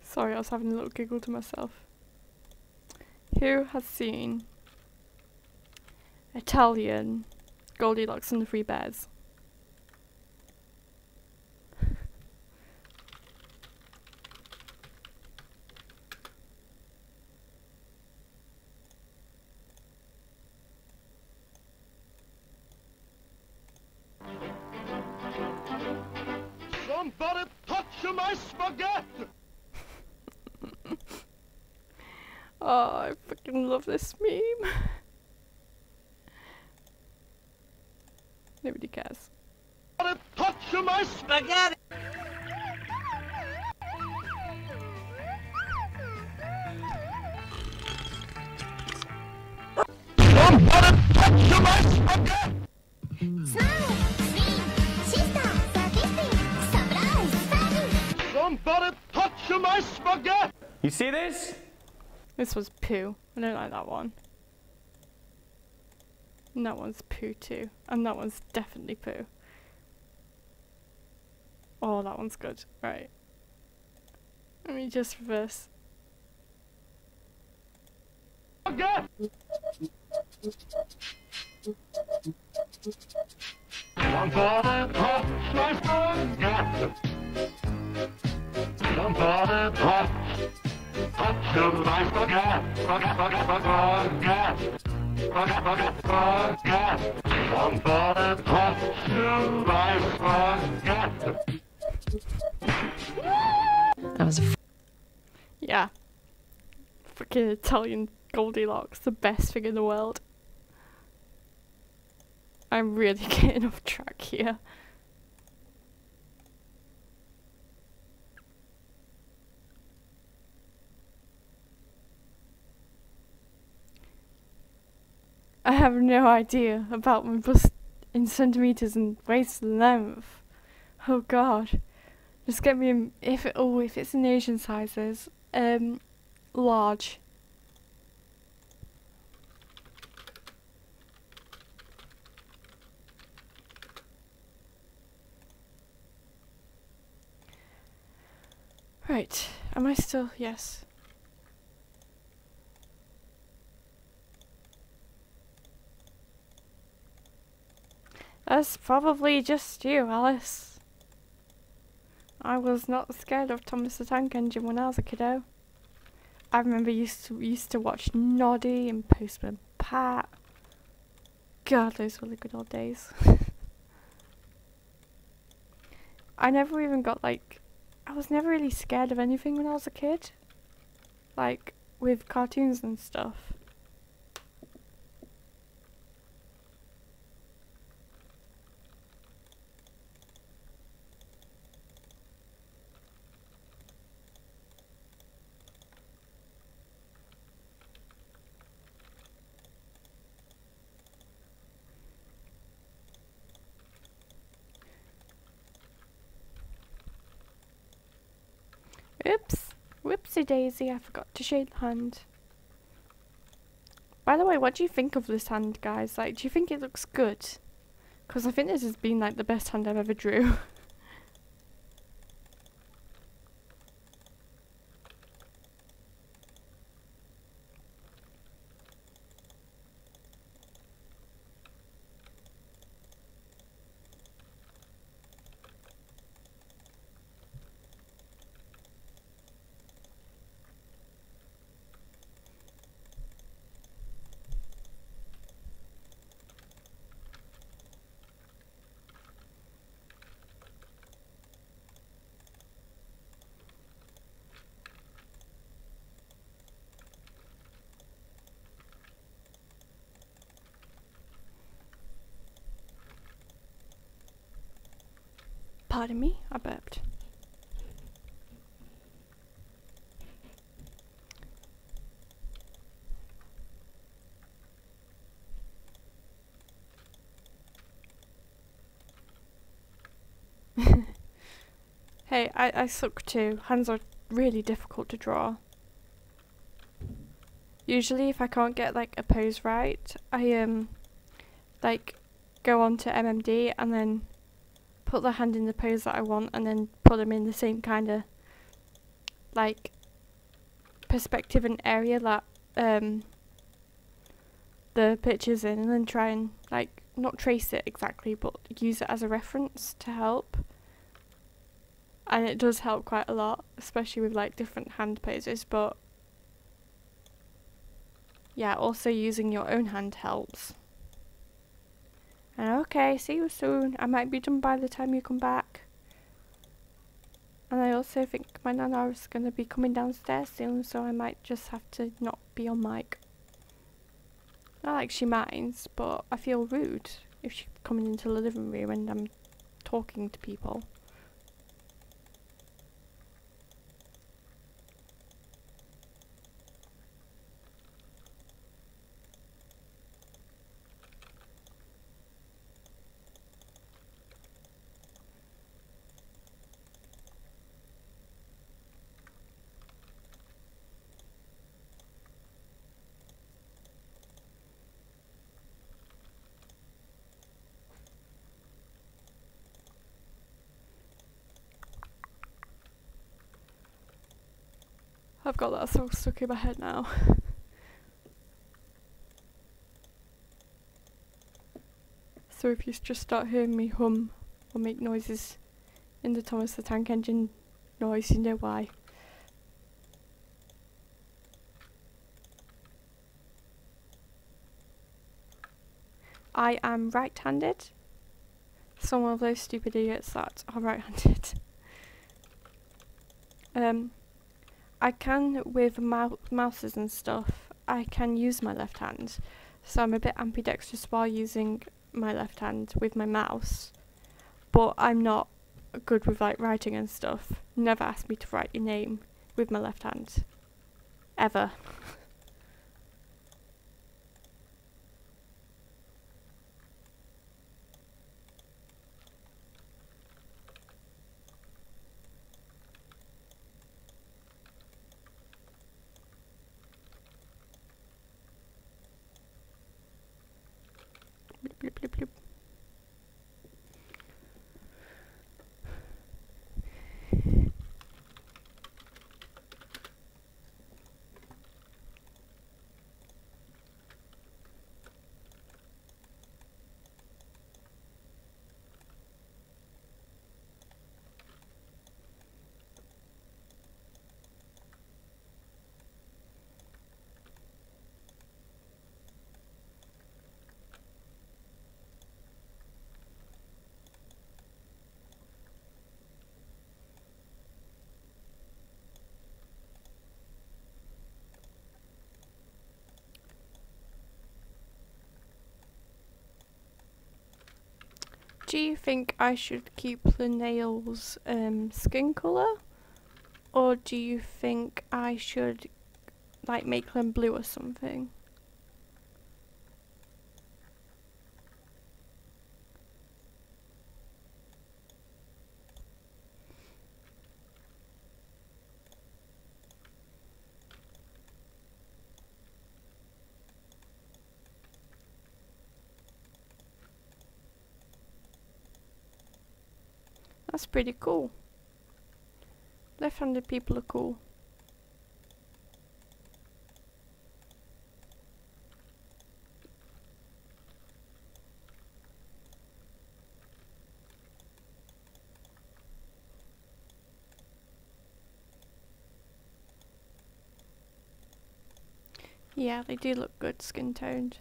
Sorry, I was having a little giggle to myself. Who has seen Italian Goldilocks and the Three Bears? Somebody touch my spaghetti! Oh, I fucking love this meme. Nobody cares. Somebody touch my spaghetti! Somebody touch my spaghetti! Somebody touch my spaghetti! You see this? This was poo. I don't like that one. And that one's poo too. And that one's definitely poo. Oh, that one's good. Right. Let me just reverse. Somebody touch my spaghetti! Somebody touch my spaghetti! Somebody touch my spaghetti! That was a Yeah. Freaking Italian Goldilocks, the best thing in the world. I'm really getting off track here. I have no idea about my bust in centimeters and waist length. Oh god. Just get me in, if it's in Asian sizes, large. Right, am I still? Yes. That's probably just you, Alice. I was not scared of Thomas the Tank Engine when I was a kiddo. I remember used to watch Noddy and Postman Pat. God, those were the good old days. I never even got like, I was never really scared of anything when I was a kid. Like, with cartoons and stuff. Oops. Whoopsie daisy, I forgot to shake the hand. By the way, what do you think of this hand, guys? Like, do you think it looks good? Because I think this has been like the best hand I've ever drew. Pardon me, I burped. Hey, I suck too. Hands are really difficult to draw. Usually if I can't get like a pose right, I like go on to MMD and then put the hand in the pose that I want and then put them in the same kind of like perspective and area that the picture's in, and then try and like not trace it exactly but use it as a reference to help. And it does help quite a lot, especially with like different hand poses, but yeah, also using your own hand helps. And okay, see you soon. I might be done by the time you come back. And I also think my nana is going to be coming downstairs soon, so I might just have to not be on mic. Not like she minds, but I feel rude if she's coming into the living room and I'm talking to people. I've got that so stuck in my head now. So if you just start hearing me hum or make noises in the Thomas the Tank Engine noise, you know why. I am right-handed. So one of those stupid idiots that are right-handed. I can, with mouses and stuff, I can use my left hand. So I'm a bit ambidextrous while using my left hand with my mouse. But I'm not good with like writing and stuff. Never ask me to write your name with my left hand. Ever. Bloop, bloop, bloop. Do you think I should keep the nails skin colour? Or do you think I should like make them blue or something? That's pretty cool. Left-handed people are cool. Yeah, they do look good skin toned.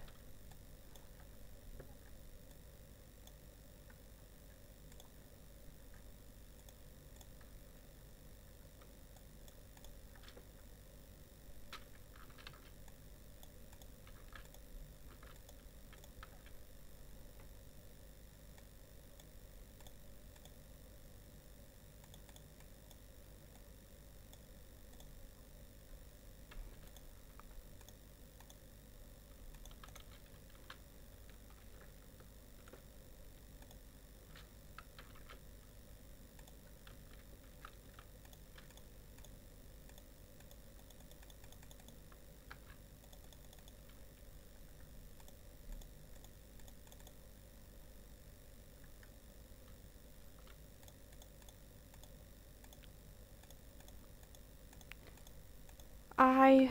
I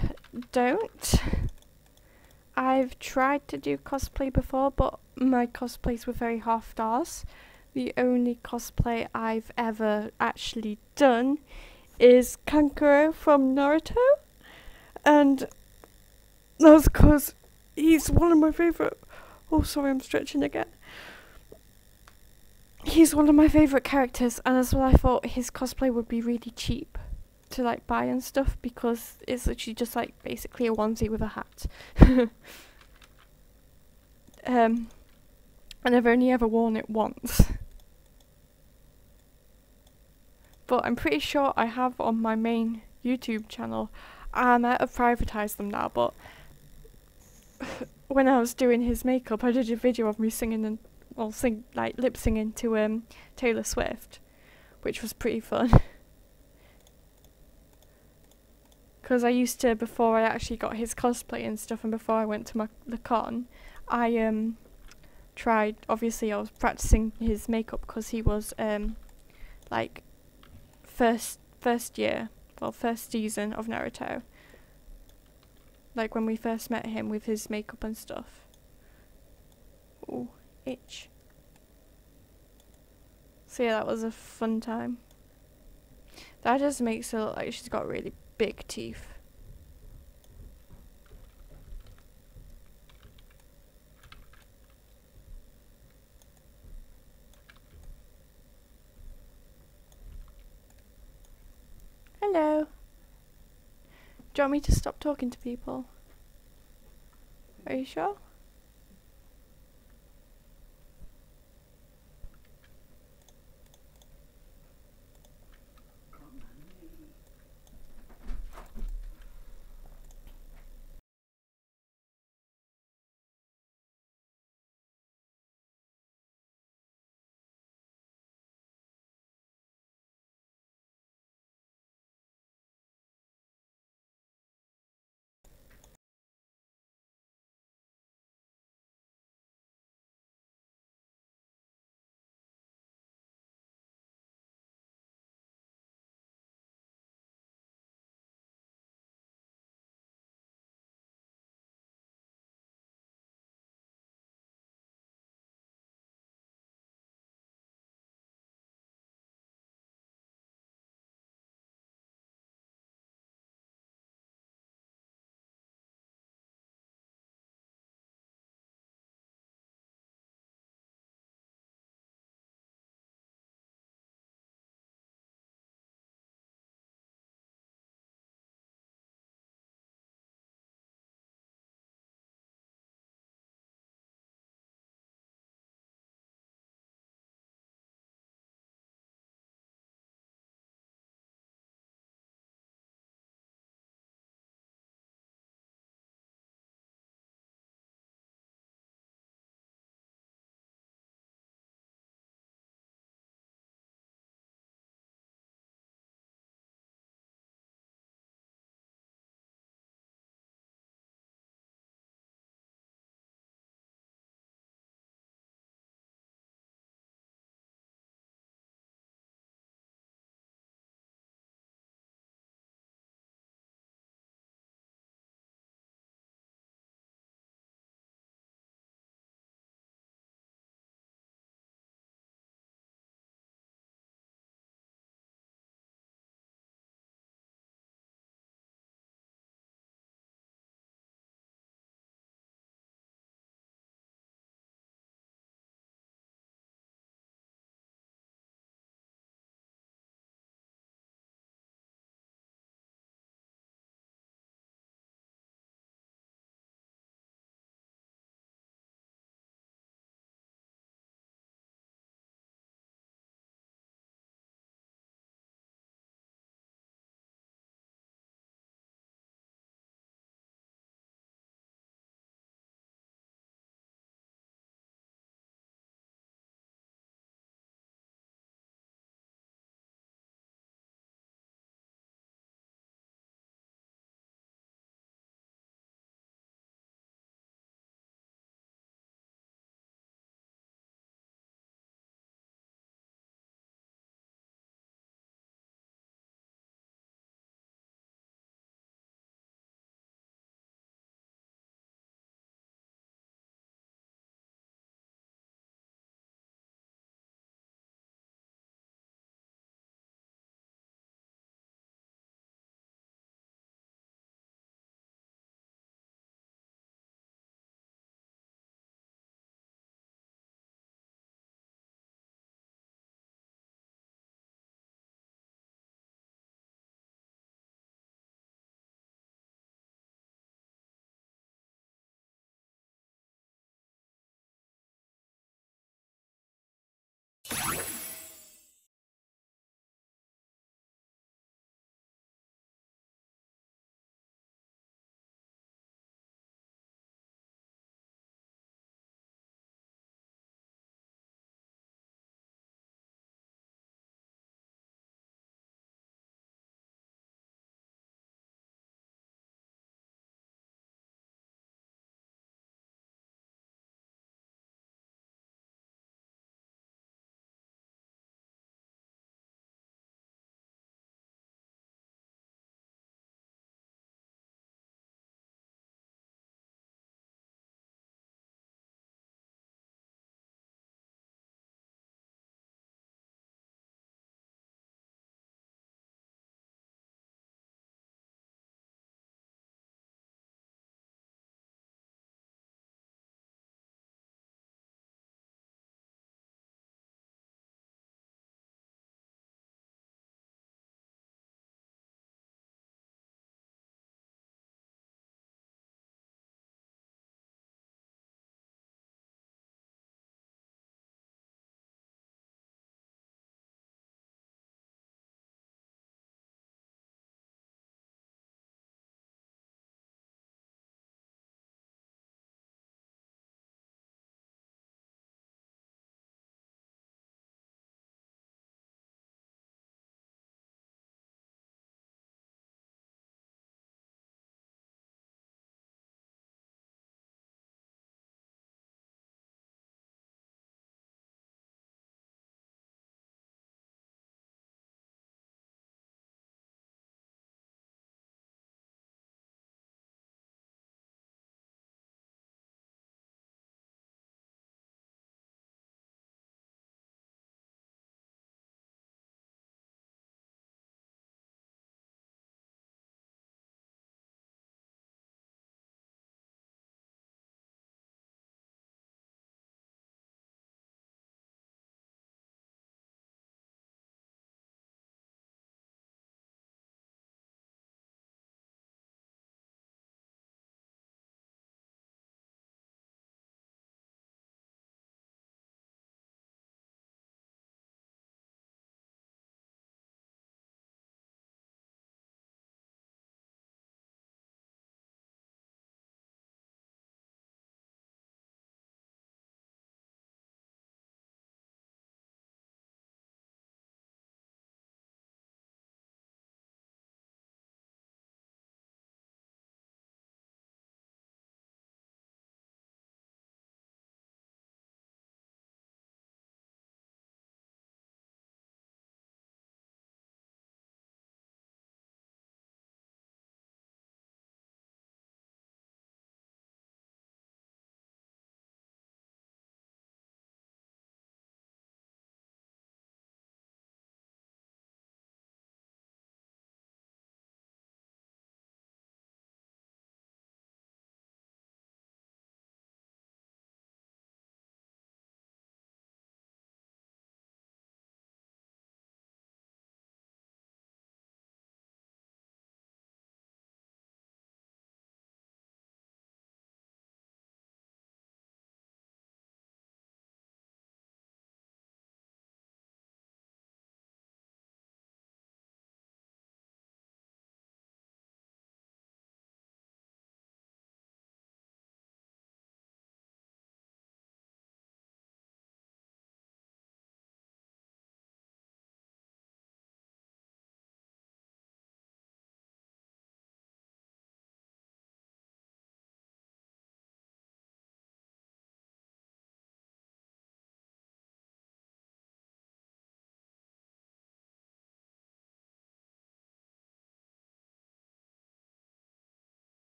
don't. I've tried to do cosplay before, but my cosplays were very half-arsed. The only cosplay I've ever actually done is Kankuro from Naruto, and that's because he's one of my favourite. Oh, sorry, I'm stretching again. he's one of my favourite characters, and as well I thought his cosplay would be really cheap to like buy and stuff, because it's literally just like basically a onesie with a hat. And I've only ever worn it once. But I'm pretty sure I have on my main YouTube channel. I might have privatised them now, but when I was doing his makeup, I did a video of me singing and lip singing to Taylor Swift, which was pretty fun. Because I used to, before I actually got his cosplay and stuff, and before I went to the con, I tried. Obviously, I was practicing his makeup because he was like first season of Naruto. Like when we first met him with his makeup and stuff. Ooh, itch. So yeah, that was a fun time. That just makes her look like she's got really big teeth. Hello. Do you want me to stop talking to people? Are you sure?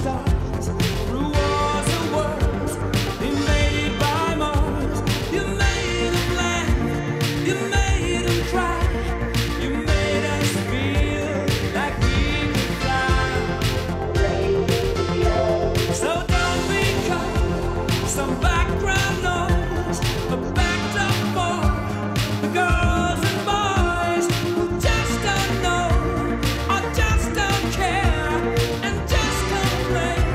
stars, through wars and worlds, invaded by Mars. You made them laugh, you made them cry, you made us feel like we could fly. So don't become some background noise, but backed up for the girls and boys who just don't know or just don't care and just complain.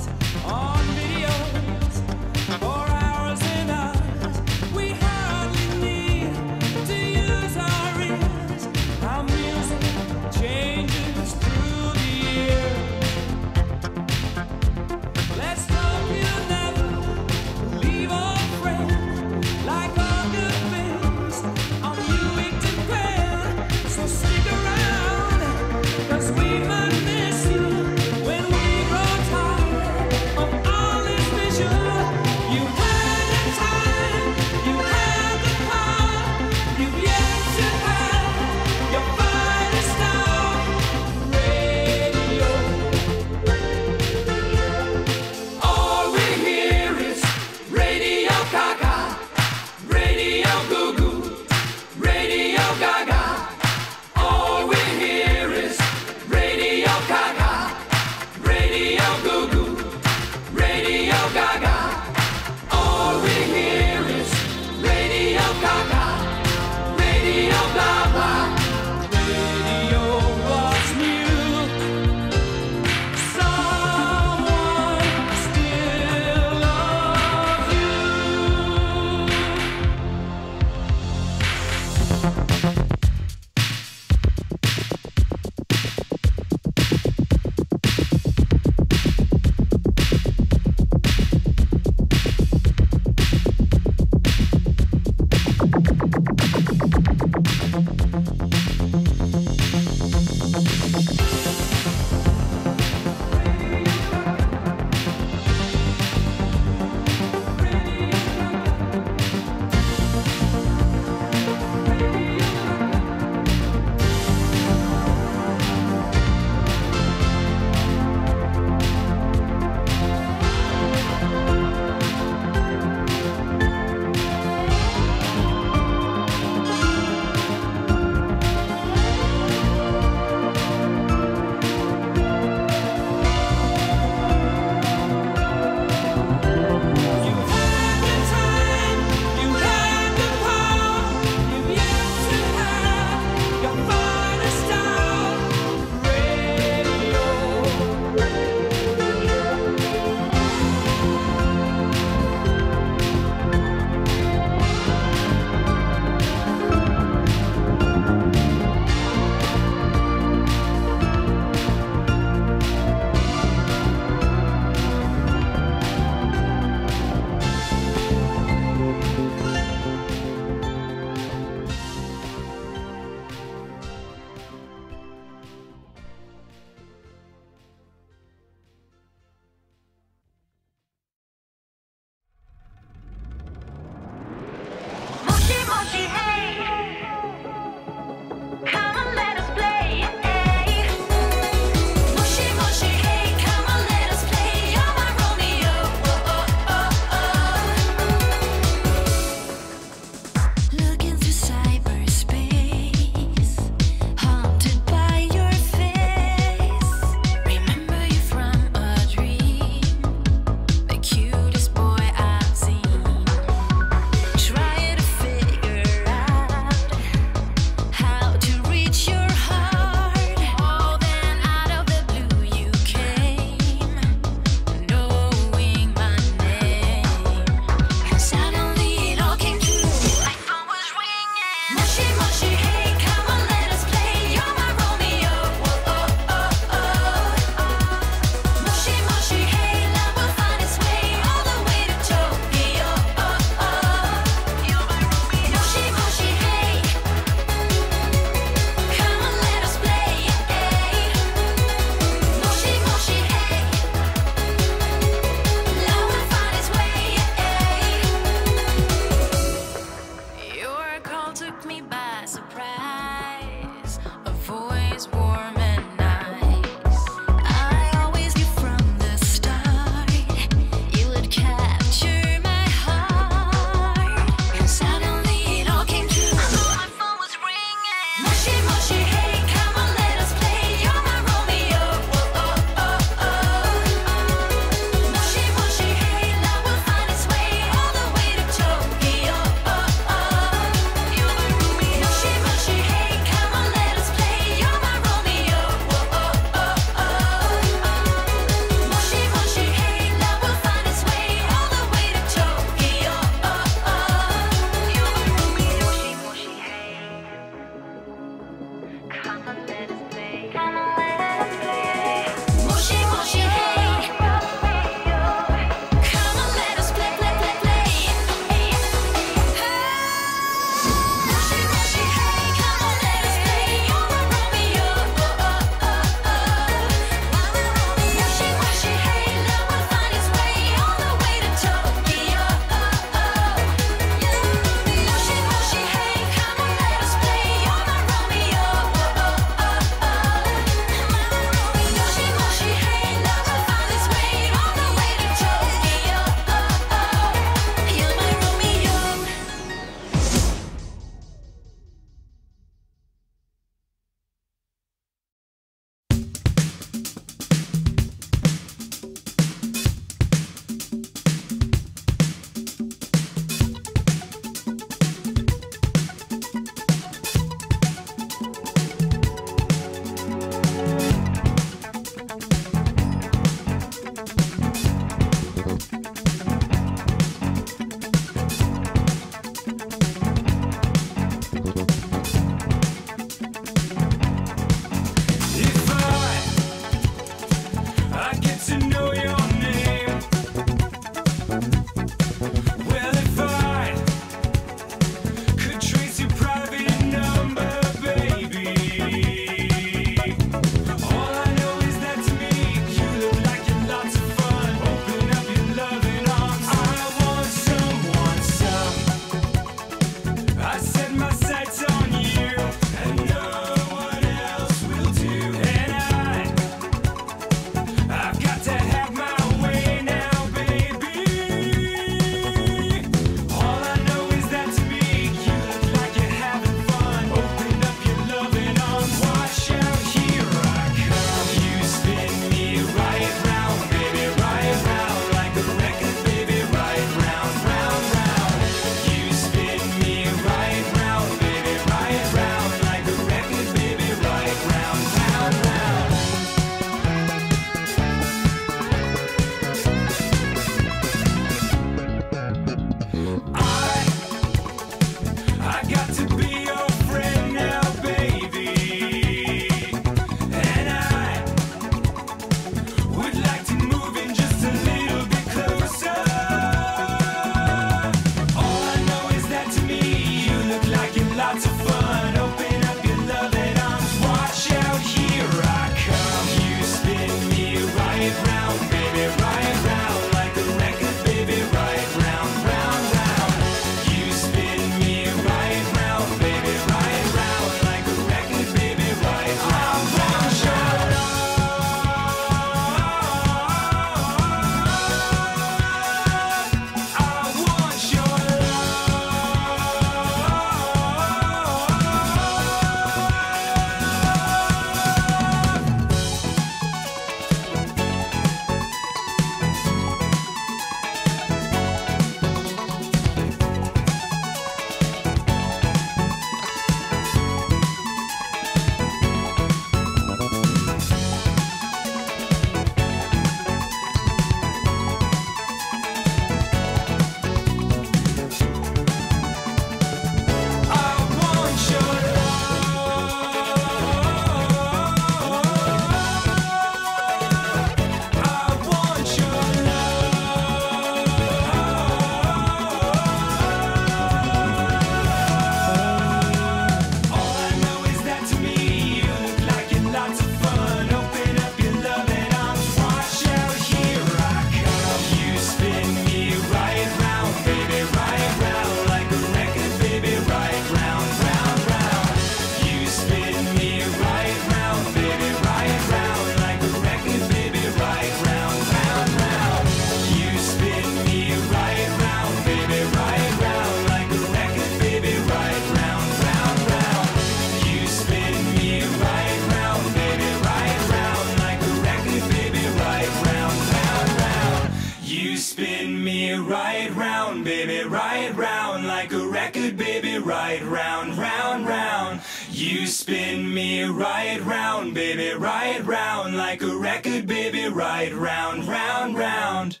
right round, baby, right round, like a record, baby, right round, round, round. You spin me right round, baby, right round, like a record, baby, right round, round, round.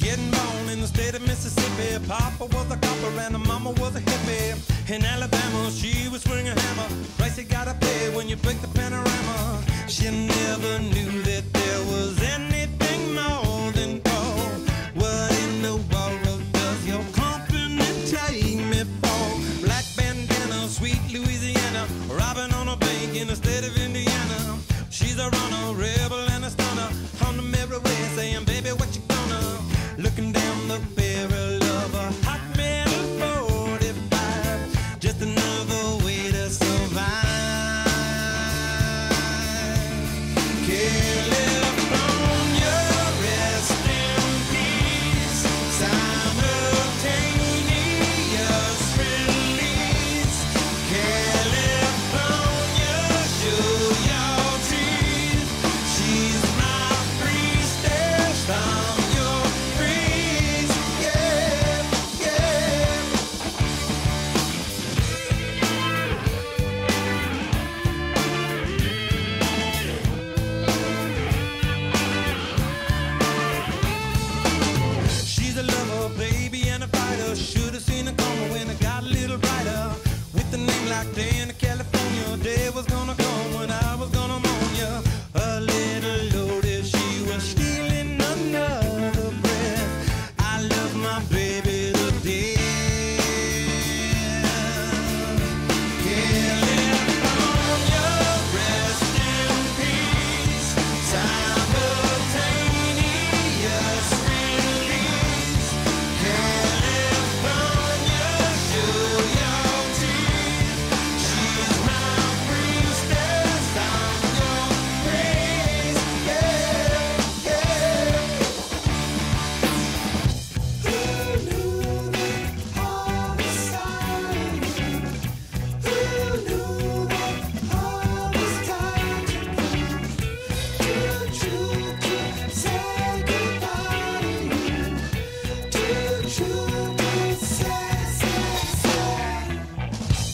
Getting born in the state of Mississippi, Papa was a copper and the mama was a hippie. In Alabama, she was swinging a hammer. Price you gotta pay when you break the panorama. She never knew that there was anything more than gold. What in the world does your company take me for? Black bandana, sweet Louisiana, robbing on a bank in the state of Indiana. She's a runner, rebel and a stunner, on the mirror way saying, baby, what you gonna? Looking down the barrel of a hot metal 45, just another way to survive. California, rest in peace. Simultaneous release. California, show your teeth. She's my priestess. I'm your priest. Yeah, yeah. She's a lover, baby, and a fighter. Should've seen her coming when it got a little brighter. With a name like Day in California, day was gonna come when I was gonna mourn ya. A little loaded, she was stealing another breath. I love my baby to death. California, rest in peace. Simultaneous release. California, show your teeth. She's my priestess. I'm your praise. Yeah, yeah. Who knew that all this time? Who knew that all this time to say goodbye to you?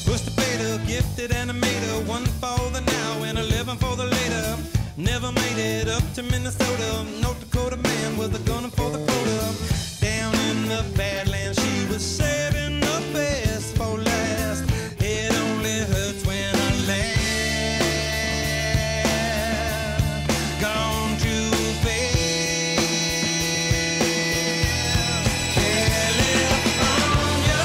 Push the beta, gifted animator, one for the now and 11 for the later. Never made it up to Minnesota. North Dakota man with a gun for the quota. Down in the Badlands, she was saving the best for last. It only hurts when I laugh. Gone too fast. California,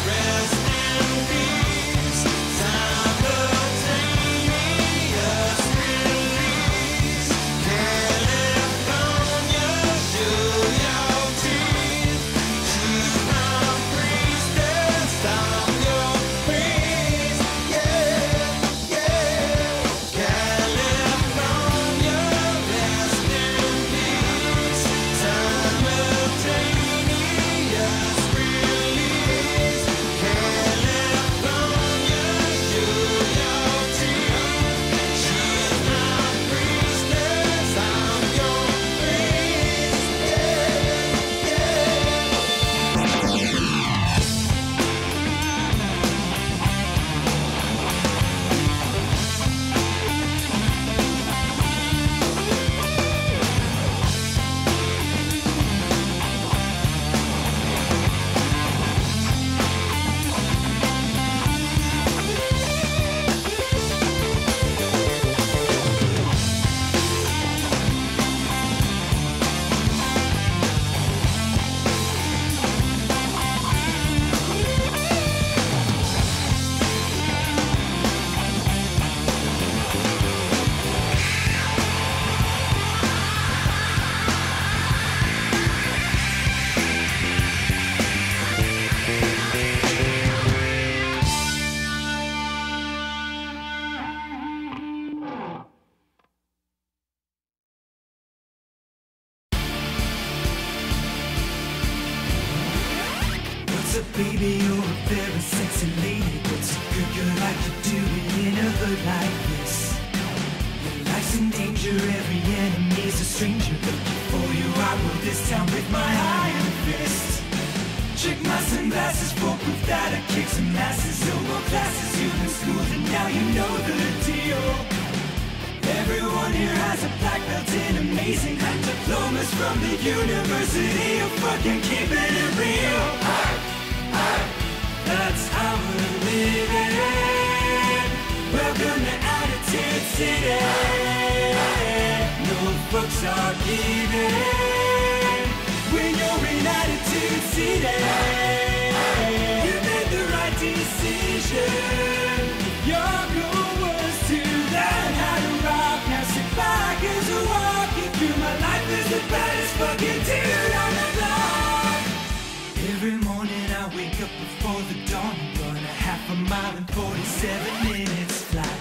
rest in peace. Simultaneous release. California, show your What's up, baby? You're a very sexy lady. What's a good girl like to do in a hood like this? Your life's in danger, every enemy's a stranger. Looking for you, I rule this town with my iron fist. Check my sunglasses for proof that I kick some asses. No more classes, you've been schooled and now you know the deal. Everyone here has a black belt in amazing and diplomas from the University of fucking keeping it real. That's how we're living. Welcome to Attitude City. No fucks are given when you're in Attitude City. You made the right decision. Your goal was to learn how to rock. Now sit back as I walk you through my life as the baddest fucking dude on the block. Every morning I wake up before the dawn and run a half a mile in 47 minutes flat.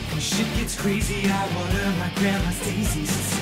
When shit gets crazy, I water my grandma's daisies.